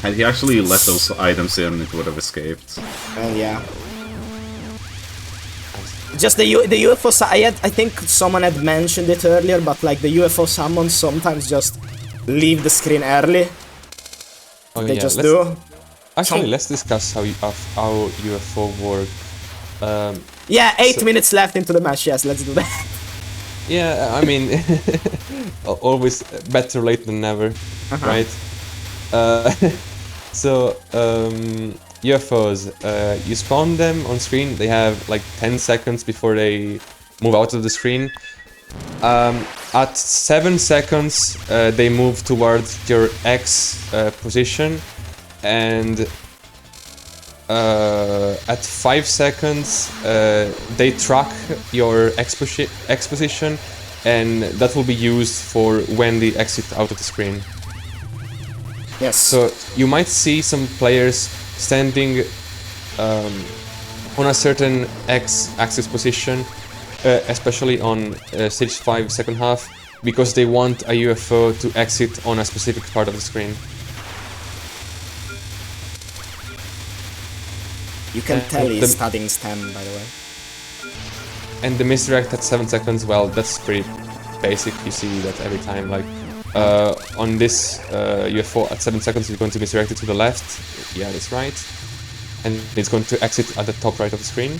Had he actually let those items in, it would have escaped. yeah. Just the UFO... I think someone had mentioned it earlier, but like the UFO summons sometimes just leave the screen early. Oh, They yeah, just do. Actually, let's discuss how UFO work. Yeah, 8 minutes left into the match, yes, let's do that. Yeah, I mean, always better late than never, right? So, UFOs, you spawn them on screen, they have like 10 seconds before they move out of the screen. At 7 seconds, they move towards your X position, and at 5 seconds, they track your X position, and that will be used for when they exit out of the screen. Yes. So you might see some players standing on a certain X-axis position, especially on stage 5 second half, because they want a UFO to exit on a specific part of the screen. You can tell he's studying STEM, by the way. And the misdirect at 7 seconds, well, that's pretty basic. You see that every time, like on this UFO at 7 seconds, it's going to misdirect it to the left. Yeah, that's right. And it's going to exit at the top right of the screen.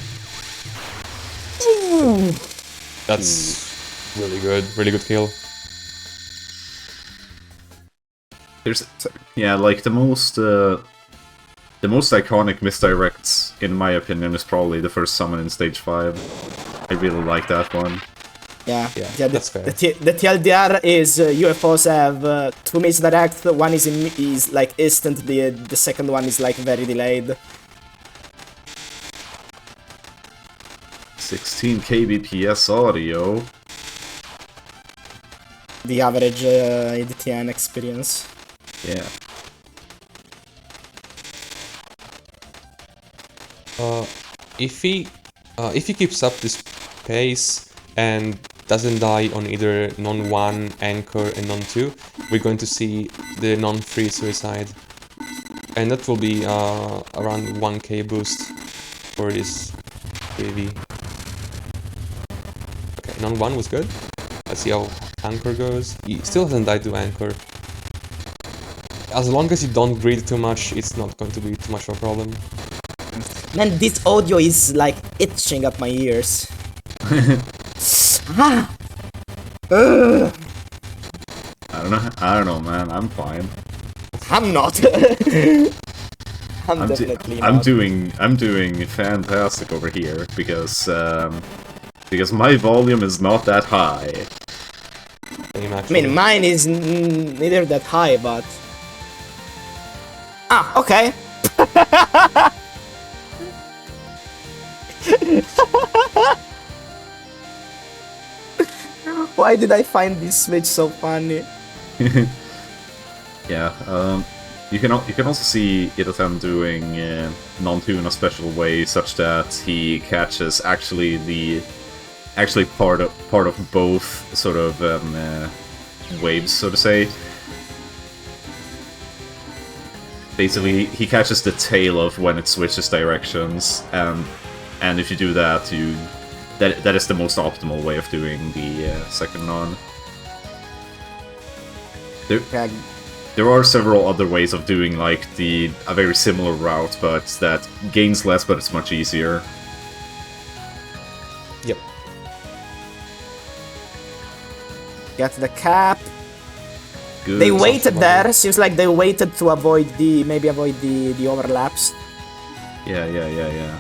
That's really good kill. There's, yeah, like the most iconic misdirects, in my opinion, is probably the first summon in stage 5. I really like that one. Yeah, that's fair. The TLDR is UFOs have 2 misdirect. One is like instant. The second one is like very delayed. 16 kbps audio. The average idtn experience. Yeah. If he keeps up this pace and doesn't die on either non-1, anchor, and non-2, we're going to see the non-free suicide, and that will be around 1k boost for this PvP. Okay, non-1 was good. Let's see how anchor goes. He still hasn't died to anchor. As long as you don't breathe too much, it's not going to be too much of a problem. Man, this audio is like itching at my ears. I don't know, man. I'm fine. I'm not. I'm definitely I'm not. doing fantastic over here because my volume is not that high. Same, I actually. mean, mine is neither that high, but... Ah, okay. Why did I find this switch so funny? Yeah, you can also see idtn doing non-2 in a special way, such that he catches actually part of both sort of waves, so to say. Basically, he catches the tail of when it switches directions, and if you do that, that is the most optimal way of doing the second non. There are several other ways of doing like a very similar route, but that gains less, but it's much easier. Yep. Get the cap. Good. They waited there. Seems like they waited to avoid the overlaps. Yeah.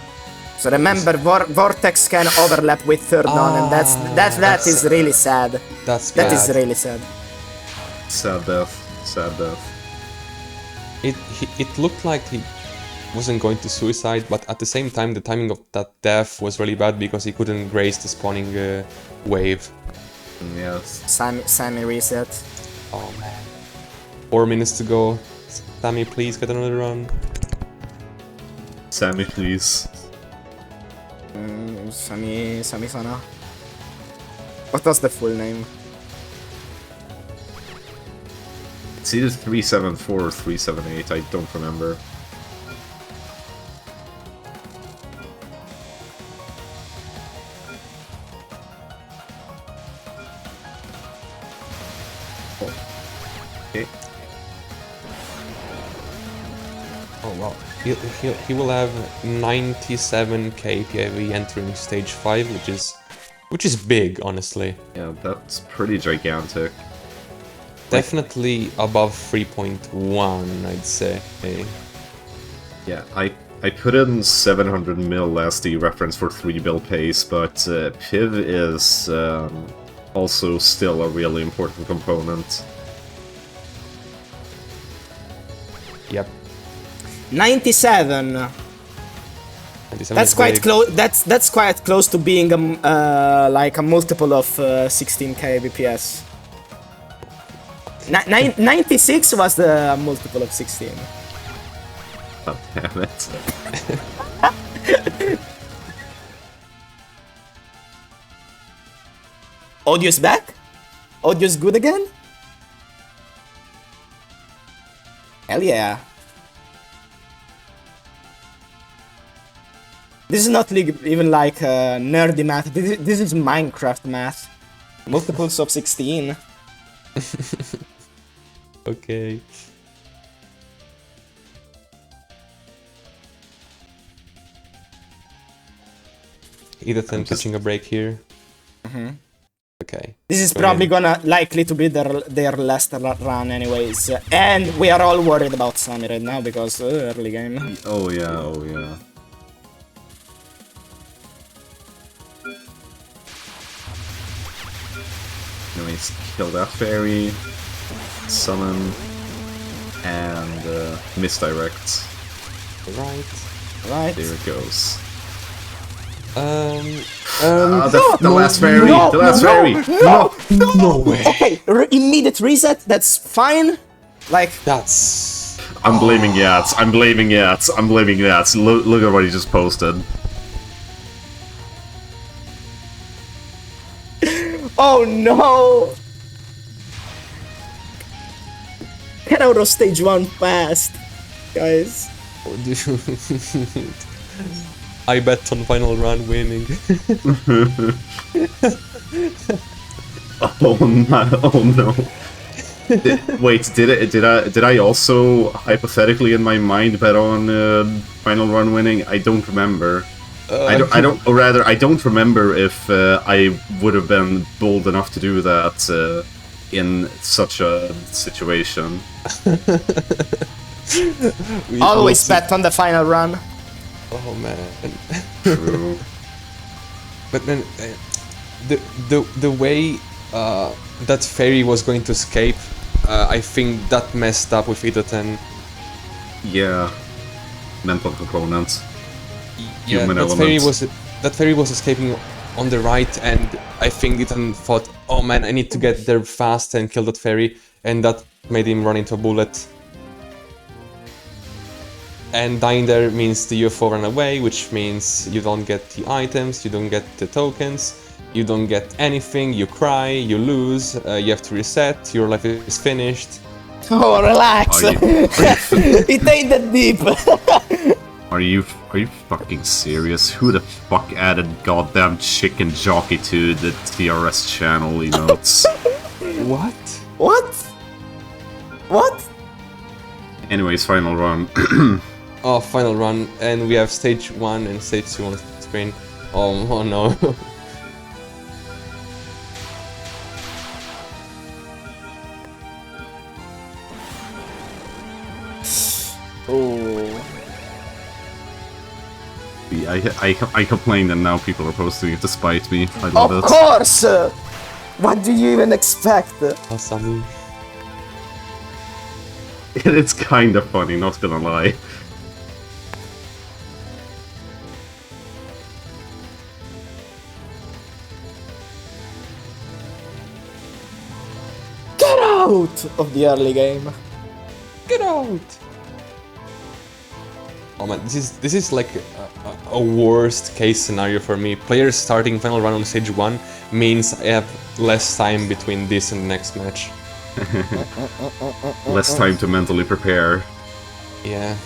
So remember, Vortex can overlap with third non, and that is really sad. That is really sad. Sad death. It looked like he wasn't going to suicide, but at the same time the timing of that death was really bad because he couldn't graze the spawning wave. Yes. Sammy reset. Oh man. 4 minutes to go. Sammy, please get another run. Sammy, please. Sammy-sana. What was the full name? It's either 374 or 378, I don't remember. Okay. Oh wow. He will have 97k PIV entering stage 5, which is big, honestly. Yeah, that's pretty gigantic. Definitely above 3.1, I'd say. Yeah, I put in 700 mil last the reference for 3 build pace, but PIV is also still a really important component. Yep. 97. 97 That's is quite big. close. That's quite close to being like a multiple of 16k BPS. 96 was the multiple of 16. God damn it. Audio's back? Audio's good again? Hell yeah. This is not even like nerdy math, this is Minecraft math. Multiples of 16. Okay. idtn catching a break here. Okay. This is Go probably ahead. likely to be their last run anyways. And we are all worried about Sammy right now because early game. Oh yeah. Anyways, kill that fairy, summon, and misdirect. Right. There it goes. The last fairy! The last fairy! No way. Okay, immediate reset, that's fine. Like, That's... I'm blaming Yats. I'm blaming Yats. Look at what he just posted. oh no! Get out of stage 1 fast, guys. I bet on final run winning. Oh no. Wait, did I also hypothetically in my mind bet on final run winning? I don't remember. I don't remember if I would have been bold enough to do that in such a situation. We Always also- bet on the final run. Oh man. True. But then the way that fairy was going to escape, I think that messed up with idtn. Yeah. Mental components. Yeah, Human that fairy was escaping on the right, and I think idtn thought, oh man, I need to get there fast and kill that fairy, and that made him run into a bullet. And dying there means the UFO ran away, which means you don't get the items, you don't get the tokens, you don't get anything, you cry, you lose, you have to reset, your life is finished. Oh, relax. Are you, It ain't that deep. are you fucking serious? Who the fuck added goddamn chicken jockey to the TRS channel, you know? It's... What? What? What? Anyways, final run. Oh, final run, and we have stage 1 and stage 2 on screen. Oh no. Oh. I complained and now people are posting it to spite me. I love Of it. course! What do you even expect? Oh, Sammy. It's kind of funny, not gonna lie. Get out of the early game. Get out! Oh man, this is like a worst case scenario for me. Players starting final run on stage 1 means I have less time between this and the next match. Less time to mentally prepare. Yeah.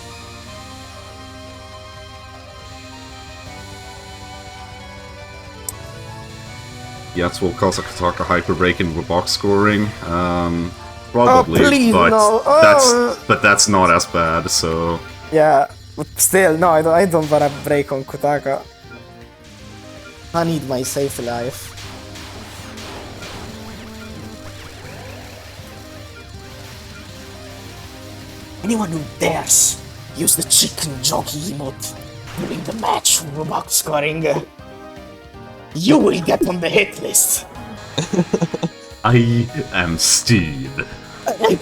Yes, will cause a Kataka hyper break into box scoring. Probably, Oh, please, but no. that's not as bad. So Yeah, but still, no, I don't wanna break on Kotaka. I need my safe life. Anyone who dares use the chicken jockey emote during the match for box scoring, you will get on the hit list. I am Steve.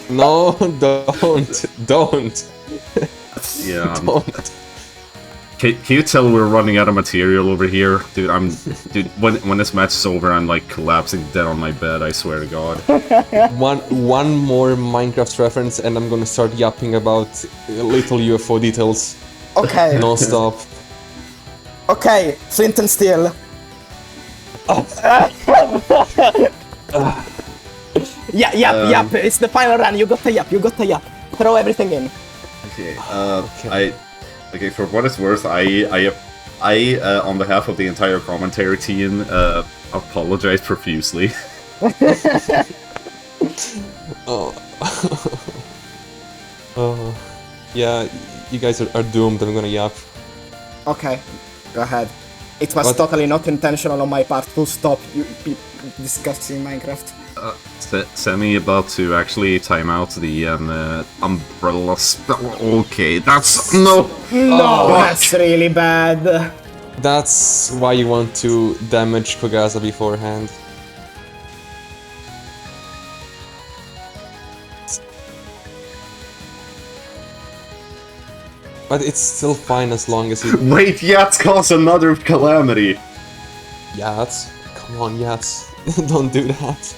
No, don't. Yeah. Don't. Can you tell we're running out of material over here, dude? Dude. When this match is over, I'm like collapsing dead on my bed. I swear to God. One more Minecraft reference, and I'm gonna start yapping about little UFO details Okay, non-stop. okay, Flint and Steel. Yap, it's the final run, you got the yap. Throw everything in. Okay. Okay. Okay. For what it's worth, I on behalf of the entire commentary team, apologize profusely. Oh. Oh. Yeah, you guys are doomed. I'm gonna yap. Okay, go ahead. It was What? totally not intentional on my part to stop you discussing Minecraft. Sammy about to actually time out the umbrella spell. Okay, that's no. No, that's really bad. That's why you want to damage Kogaza beforehand. But it's still fine as long as you... Wait, Yats cause another calamity. Yats? Come on, Yats. Don't do that.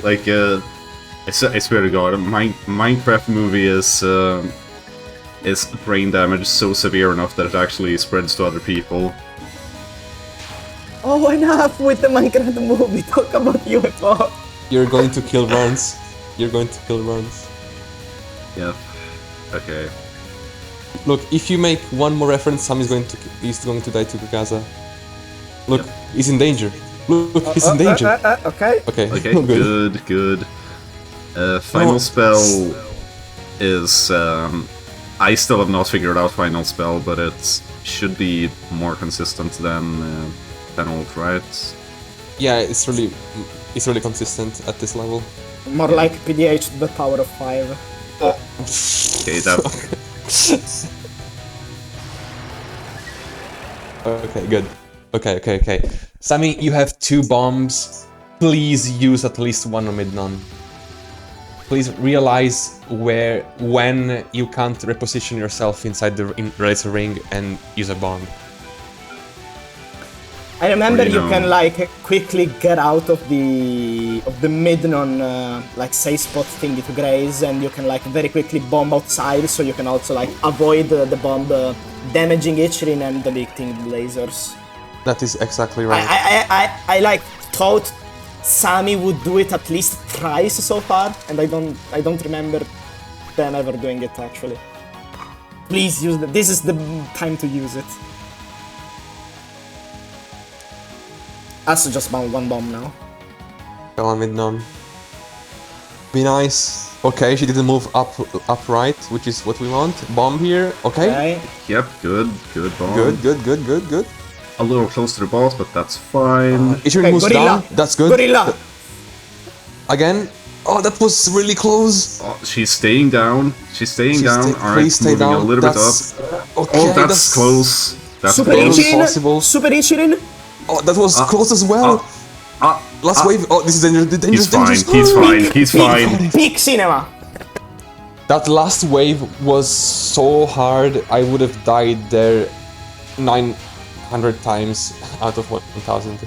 Like, I swear to God, Minecraft movie is brain damage so severe enough that it actually spreads to other people. Oh, enough with the Minecraft movie. Talk about UFO. You're going to kill runs. You're going to kill runs. Yeah. Okay. Look, if you make one more reference, Sam is going to die to Kogaza. Look, he's in danger. Look, he's in danger. Okay. Okay, Okay, good. good. Final spell is, I still have not figured out final spell, but it should be more consistent than ult, right? Yeah, it's really consistent at this level. More like PDH to the power of 5. Okay, that. Okay, good. Okay. Sammy, you have 2 bombs. Please use at least one on mid-non. Please realize when you can't reposition yourself inside the laser ring and use a bomb. I remember Or, you know, can like quickly get out of the mid-non like safe spot thingy to graze, and you can like very quickly bomb outside, so you can also like avoid the bomb damaging Ichirin and deleting the lasers. That is exactly right. I like thought Sammy would do it at least thrice so far, and I don't remember them ever doing it actually. Please use it. This is the time to use it. Also just one bomb now. Go on mid-non. Be nice. Okay, she didn't move upright, which is what we want. Bomb here. Okay. Yep, good bomb. Good. A little close to the boss, but that's fine. Ichirin moves Gorilla. down. That's good. Gorilla! Again. Oh, that was really close. Oh, she's staying down. Alright, Please stay moving down. a little That's, bit up. Okay, Oh, that's close. That's Super close. Ichirin. Ichirin! Possible. Super Ichirin! Oh, that was close as well. Last wave. Oh, this is dangerous. He's fine. Peak cinema! That last wave was so hard. I would have died there 900 times out of 1,000.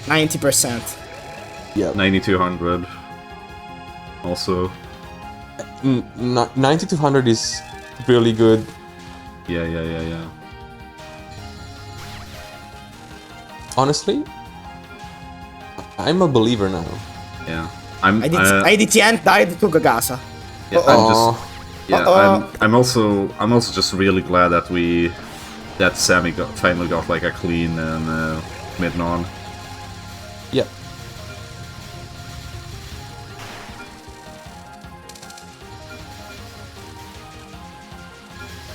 90%. Yeah. 9200. Also. 9200 is really good. Yeah. Honestly, I'm a believer now. Yeah. IDTN died to Gagasa. Yeah, I'm also just really glad that Sammy finally got like a clean and mid-non. Yeah.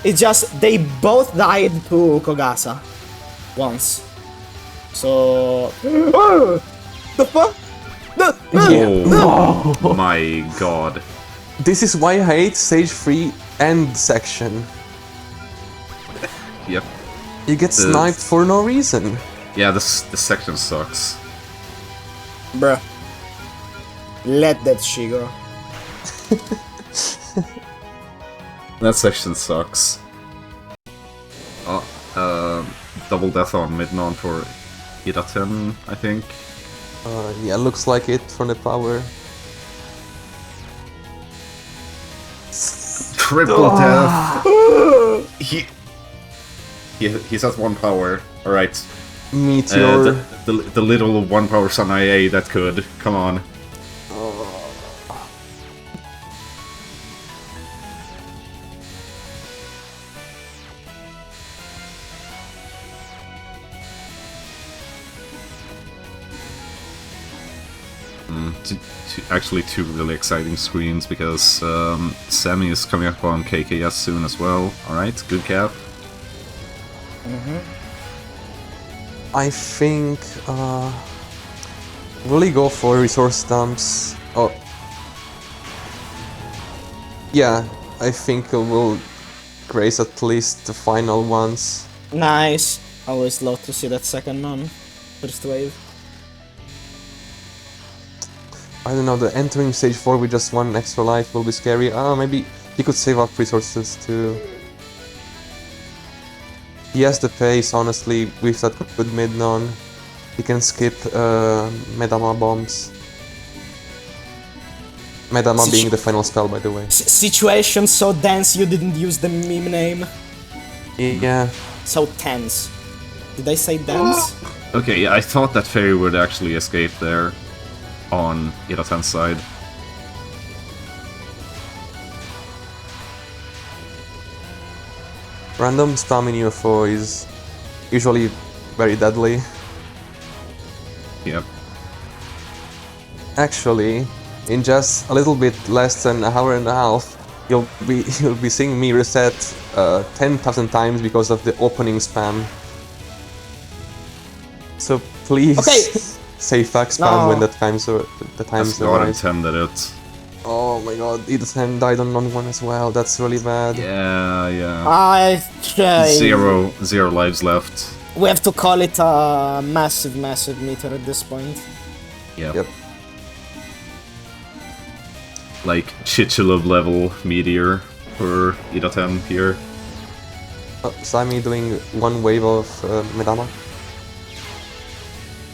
It's just they both died to Kogasa once. So the fuck? Oh my god. This is why I hate stage 3 end section. Yep. You get sniped for no reason. Yeah, this section sucks. Bruh. Let that shit go. That section sucks. Double death on mid-non for idtn, I think. Yeah, looks like it from the power. Triple death! He's at 1 power. Alright. Meteor. The little 1 power Sun IA that could. Come on. Actually, 2 really exciting screens because Sammy is coming up on KKS soon as well. Alright, good cap. I think really go for resource dumps. Oh, yeah, I think we'll grace at least the final ones. Nice. Always love to see that second one. First wave. I don't know, the entering stage 4 with just 1 extra life will be scary. Maybe he could save up resources too. He has the pace, honestly, with that good mid-non. He can skip Medama bombs. Medama being the final spell, by the way. Situation so dense you didn't use the meme name. Yeah. So tense. Did I say dense? Okay, yeah, I thought that Fairy would actually escape there on idtn's side. Random spam in UFO is usually very deadly. Yep. Actually, in just a little bit less than an hour and a half, you'll be seeing me reset 10,000 times because of the opening spam. So Please. Okay. Say fact spam No. when the times That's not arrive. intended it. Oh my god, idtn died on one as well. That's really bad. Yeah. Zero lives left. We have to call it a massive meter at this point. Yep. Like Chichilov level meteor for idtn here. Sammy doing one wave of Medama.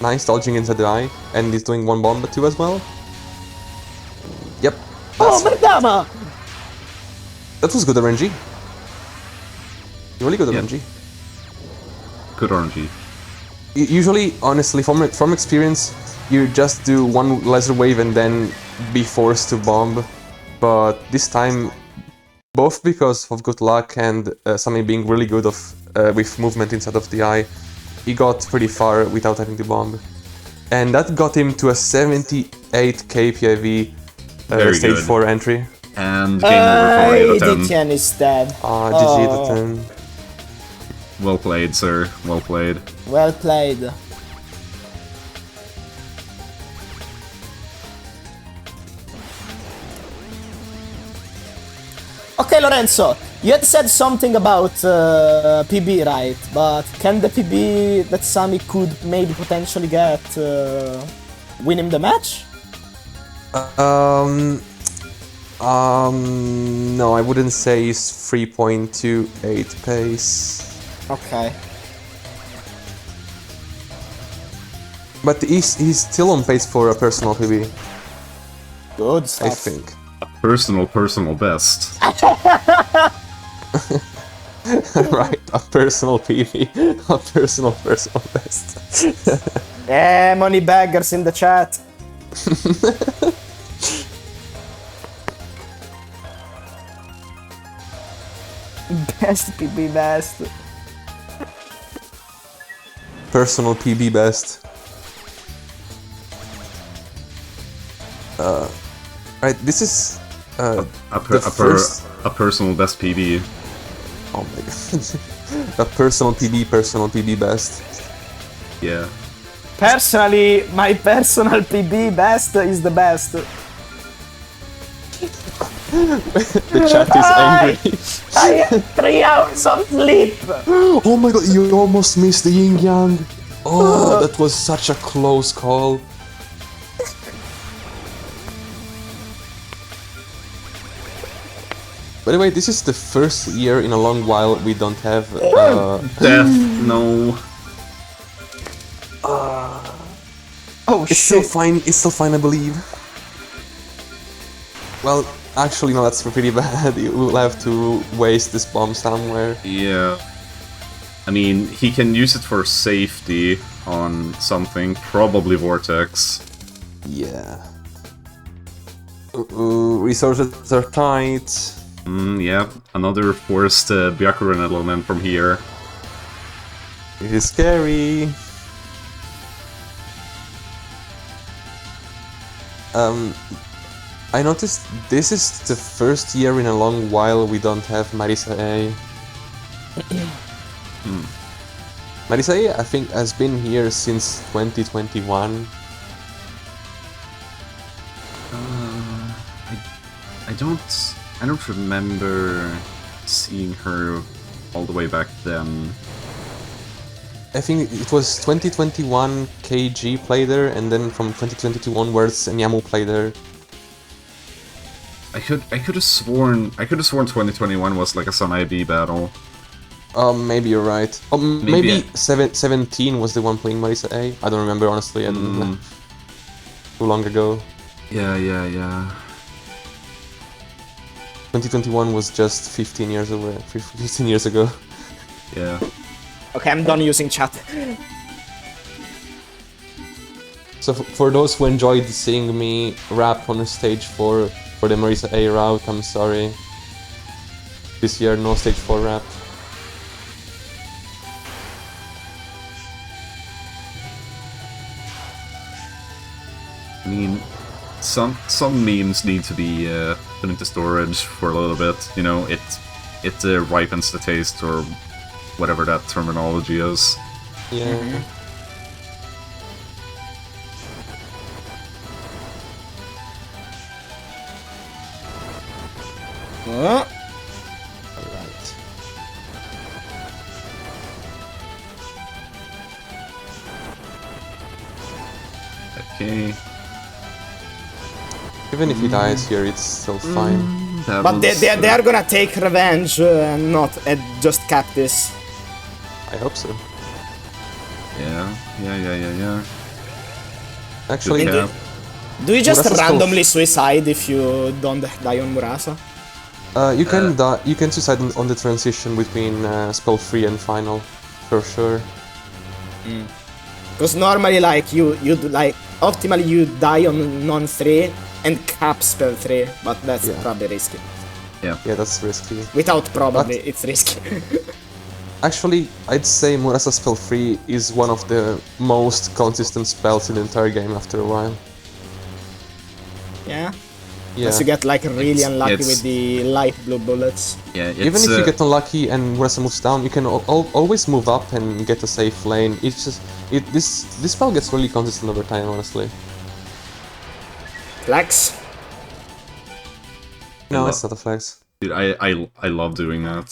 Nice, dodging into the eye, and he's doing one bomb too as well. Yep. Oh, Madama! That was good RNG. Really good Yeah. RNG. Good RNG. Usually, honestly, from experience, you just do one laser wave and then be forced to bomb. But this time, both because of good luck and Sammy being really good with movement inside of the eye, he got pretty far without having to bomb. And that got him to a 78k PIV Very stage good. 4 entry. And game over for idtn. idtn is dead. GG idtn. Well played, sir. Well played. Well played. Okay, Lorenzo, you had said something about PB, right? But can the PB that Sammy could maybe potentially get win him the match? No, I wouldn't say it's 3.28 pace. Okay. But he's still on pace for a personal PB, Good stuff. I think. Personal best. Right, a personal PB, a personal best. Yeah, money baggers in the chat. Best PB best. Personal PB best. Right, this is A personal best PB. Oh my god. A personal PB best. Yeah. Personally, my personal PB best is the best. The chat is angry. I had 3 hours of sleep. Oh my god, you almost missed the yin yang. Oh, that was such a close call. By the way, this is the first year in a long while we don't have Death, no. Oh It's still fine, I believe. Well, actually no, that's pretty bad. You will have to waste this bomb somewhere. Yeah. I mean, he can use it for safety on something, probably Vortex. Yeah. Resources are tight. Yeah, another forced Byakuran element from here. It is scary. I noticed this is the first year in a long while we don't have Marisa A. Marisa A, I think, has been here since 2021. I don't remember seeing her all the way back then. I think it was 2021 KG played her, and then from 2022 onwards Nyamu played her. I could have sworn 2021 was like a Sun IB battle. Maybe you're right. Maybe 17 was the one playing Marisa A. I don't remember honestly. I don't know. Too long ago. Yeah. 2021 was just 15 years away. 15 years ago. Yeah. Okay, I'm done using chat. So for those who enjoyed seeing me rap on stage 4 for the Marisa A route, I'm sorry. This year no stage 4 rap. I mean, some memes need to be put into storage for a little bit. You know, it ripens the taste, or whatever that terminology is. Yeah. Okay. Even if he dies here, it's still fine. But they are gonna take revenge and not just cap this. I hope so. Yeah. Actually, Good cap. Do you just Murasa's still- randomly suicide if you don't die on Murasa? you can die. You can suicide on the transition between spell free and final, for sure. Because normally, like you like optimally you die on non 3 and cap spell 3, but that's Yeah. probably risky. Yeah, that's risky. Without probably, it's risky. Actually, I'd say Murasa spell free is one of the most consistent spells in the entire game after a while. Yeah. Yeah. Unless you get like really unlucky it's- with the light blue bullets. Yeah, it's, Even if you get unlucky and Murasa moves down, you can always move up and get a safe lane. It's just this spell gets really consistent over time, honestly. Flex. No, love- it's not a flex. Dude, I love doing that.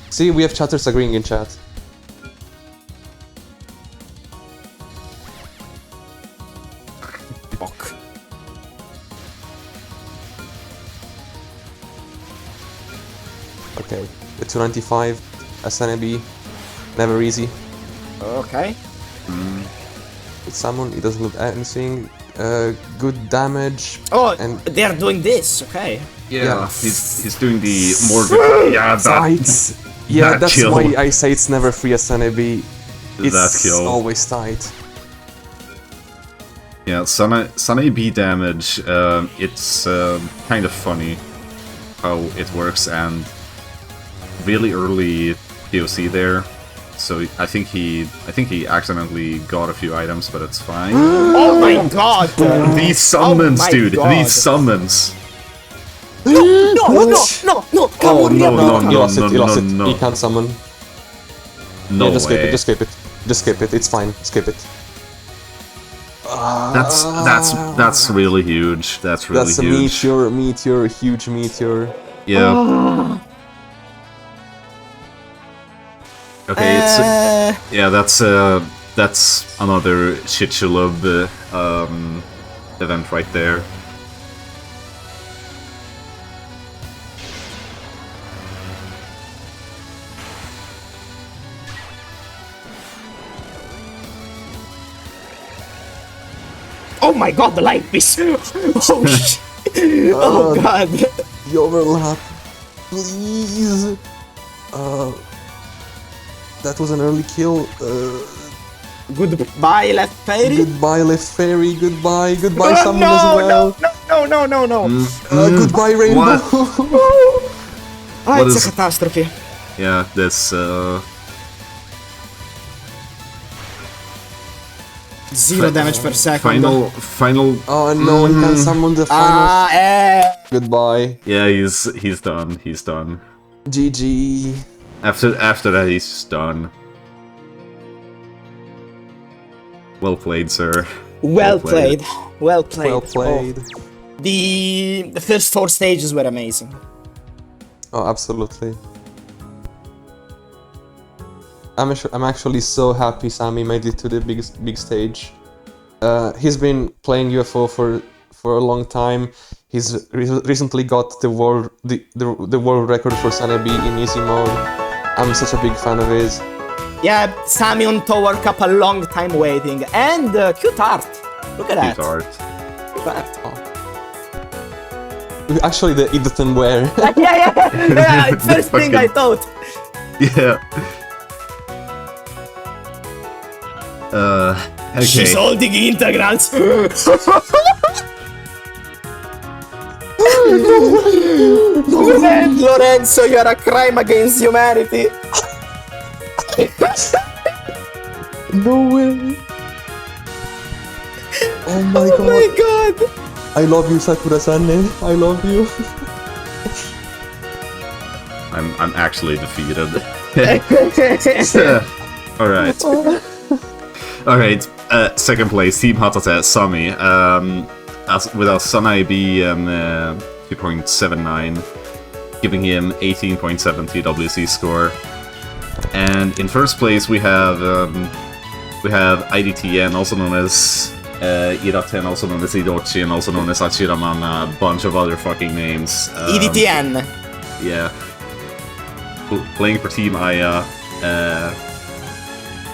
See, we have chatters agreeing in chat. Fuck. Okay, the 295, SNB, never easy. Okay. With someone, he doesn't look at anything. Good damage. Oh, And- they are doing this. Okay. Yeah, he's doing the more. Yeah, that Tight. Yeah, that that's kill. why I say it's never free SNB. It's That kill. always tight. Yeah, Sun AB damage. It's kind of funny how it works, and really early POC there. So I think he accidentally got a few items, but it's fine. Oh my god! These summons, my dude. God. These summons. No! Come Oh, on, no, yeah, no, He no, lost it, he lost it. no. He can't summon. No Yeah, just skip way. it, just skip it. Just skip it, it's fine, skip it. That's really huge. That's really That's a huge. meteor, huge meteor. Yeah. Okay, it's yeah. That's another Shitchulub event right there. Oh my god, the light piece! Oh shit! Oh god! The overlap, please. That was an early kill. Goodbye, left fairy. Goodbye, left fairy. Goodbye, goodbye, Oh, summon as well. no! Goodbye, rainbow. Ah, What it's is- a catastrophe. Yeah, this 0 damage per second. final. Oh no, he can't summon the final. Ah, Goodbye. Yeah, he's done. He's done. GG. After that, he's just done. Well played, sir. Well played. Well played. Well played. Oh, the first 4 stages were amazing. Oh, absolutely. I'm actually so happy Sammy made it to the big stage. He's been playing UFO for a long time. He's recently got the world record for Sunny in easy mode. I'm such a big fan of his. Yeah, Sammy on Tower Cup, a long time waiting. And cute art. Look at that. Cute art. Cute art. Actually, the idtn wear. Yeah, first thing I thought. Yeah. Okay. She's holding integrals. Lorenzo, you're a crime against humanity. No way. Oh my Oh my god. I love you, Sakura-san. I love you. I'm actually defeated. Alright. Alright, second place, Team Hatate, Sammy. With our Sun IB 2.79, giving him 18.7 TWC score. And in first place we have We have idtn, also known as idtn, also known as idochi, and also known as Achiraman, a bunch of other fucking names. idtn. Yeah. Playing for Team Aya.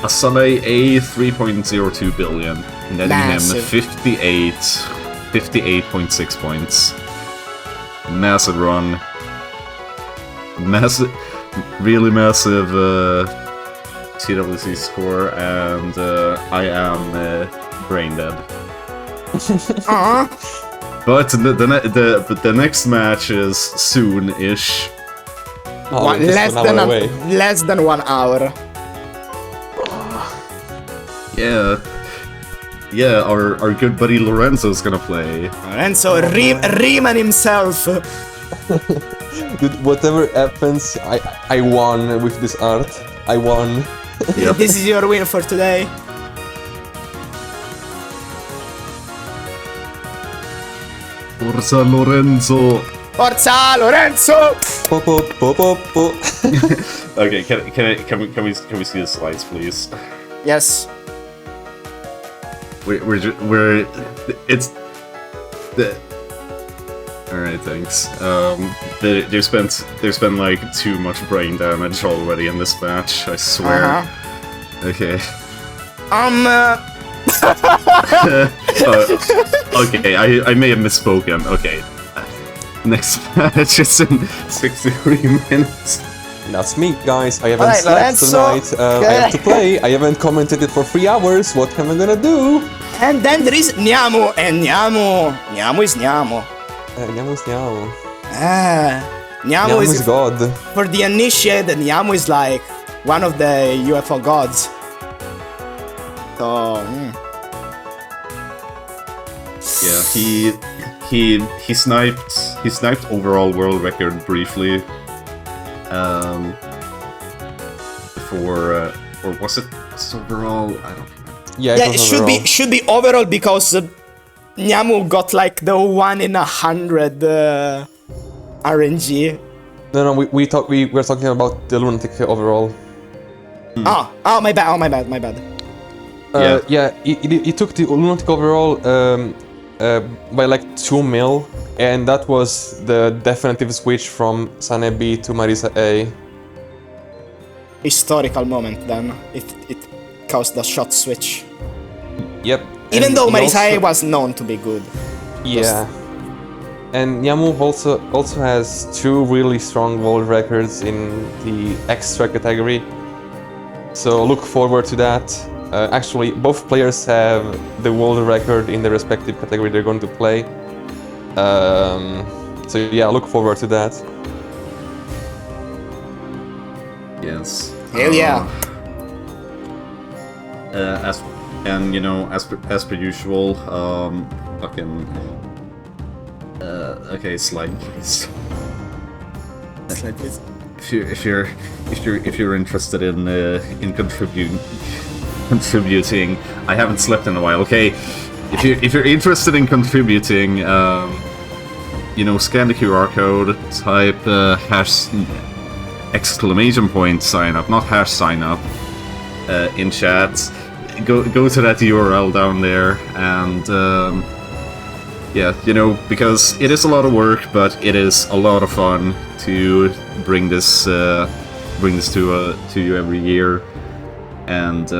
Asane A 3.02 billion. Netting Massive. him 58.6 points. Massive run. Really massive TWC score, and I am brain dead. But the next match is soon-ish. Oh, just an hour away. Less than 1 hour. Yeah, our good buddy Lorenzo's gonna play. Lorenzo Riemann himself. Dude, whatever happens, I won with this art. I won. Yep. This is your win for today. Forza Lorenzo! Forza Lorenzo! Po, po, po, po, po. Okay, can we see the slides, please? Yes. It's the. Alright, thanks. There's been like too much brain damage already in this match, I swear. Okay. Okay, I may have misspoken. Okay. Next match is in 63 minutes. That's me, guys. I haven't Alright, slept Lorenzo. tonight. I have to play. I haven't commented it for 3 hours. What am I gonna do? And then there is Nyamu, and Nyamu is Nyamu. Nyamu is Nyamu. Nyamu Nyamu is is God. for the uninitiated. Nyamu is like one of the UFO gods. So Yeah, he sniped overall world record briefly. For or was it overall? I don't know. Yeah, yeah, was it overall. should be overall because Nyamu got like the 1 in 100 RNG. No, we were talking about the Lunatic overall. Oh, my bad. Yeah. He took the Lunatic overall by like 2 mil, and that was the definitive switch from Sane B to Marisa A. Historical moment then. It caused the shot switch. Yep. Even and though he Marisa also- was known to be good. Yeah. And Nyamu also has 2 really strong world records in the extra category. So look forward to that. Actually, both players have the world record in the respective category they're going to play. So yeah, look forward to that. Yes. Hell yeah. As per usual, fucking. Okay, slide please. Slide, please. If you're interested in contributing, I haven't slept in a while. Okay, if you're interested in contributing, scan the QR code, type !! sign up, not hash sign up, in chat. Go to that URL down there, and yeah, because it is a lot of work, but it is a lot of fun to bring this to you every year. And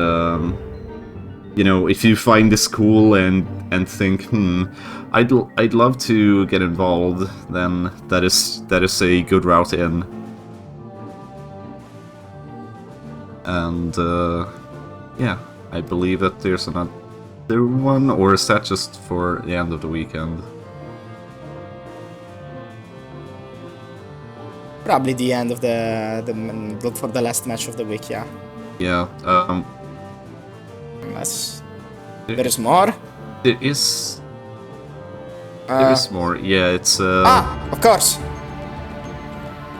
if you find this cool and think, I'd love to get involved, then that is a good route in. And yeah, I believe that there's another one, or is that just for the end of the weekend? Probably the end of the look for the last match of the week, yeah. Yeah. Unless there is more. There is more. Yeah, it's of course.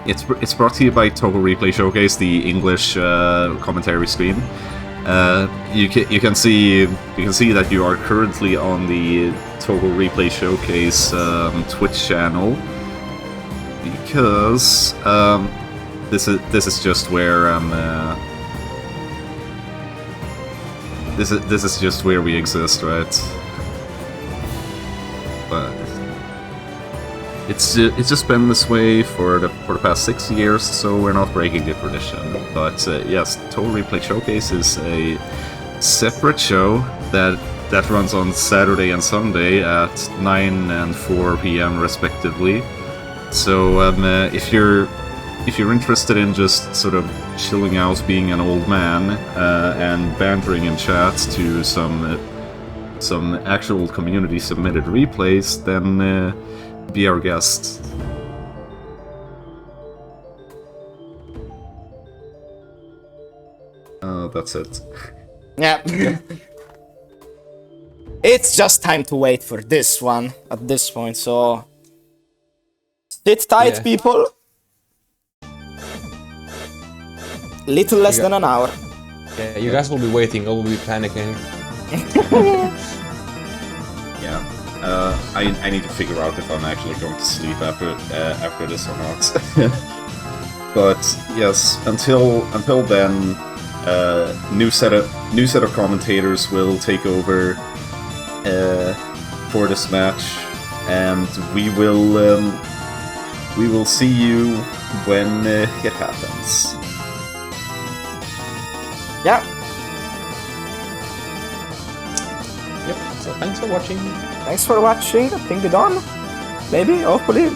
It's brought to you by Touhou Replay Showcase, the English commentary screen. You can see that you are currently on the Touhou Replay Showcase Twitch channel, because this is just where this is just where we exist, right? But it's just been this way for the past 6 years, so we're not breaking the tradition. But yes, Touhou Replay Showcase is a separate show that runs on Saturday and Sunday at 9 and 4 p.m. respectively. So if you're interested in just sort of chilling out, being an old man, and bantering in chat to some actual community submitted replays, then be our guest. That's it. Yeah. It's just time to wait for this one at this point, so sit tight, Yeah. people. Little less than an hour. Yeah, you guys will be waiting, I will be panicking. Yeah. I need to figure out if I'm actually going to sleep after this or not. But yes, until then, new set of commentators will take over for this match, and we will see you when it happens. Yeah. Yep, so thanks for watching. Thanks for watching. I think we're done. Maybe, hopefully.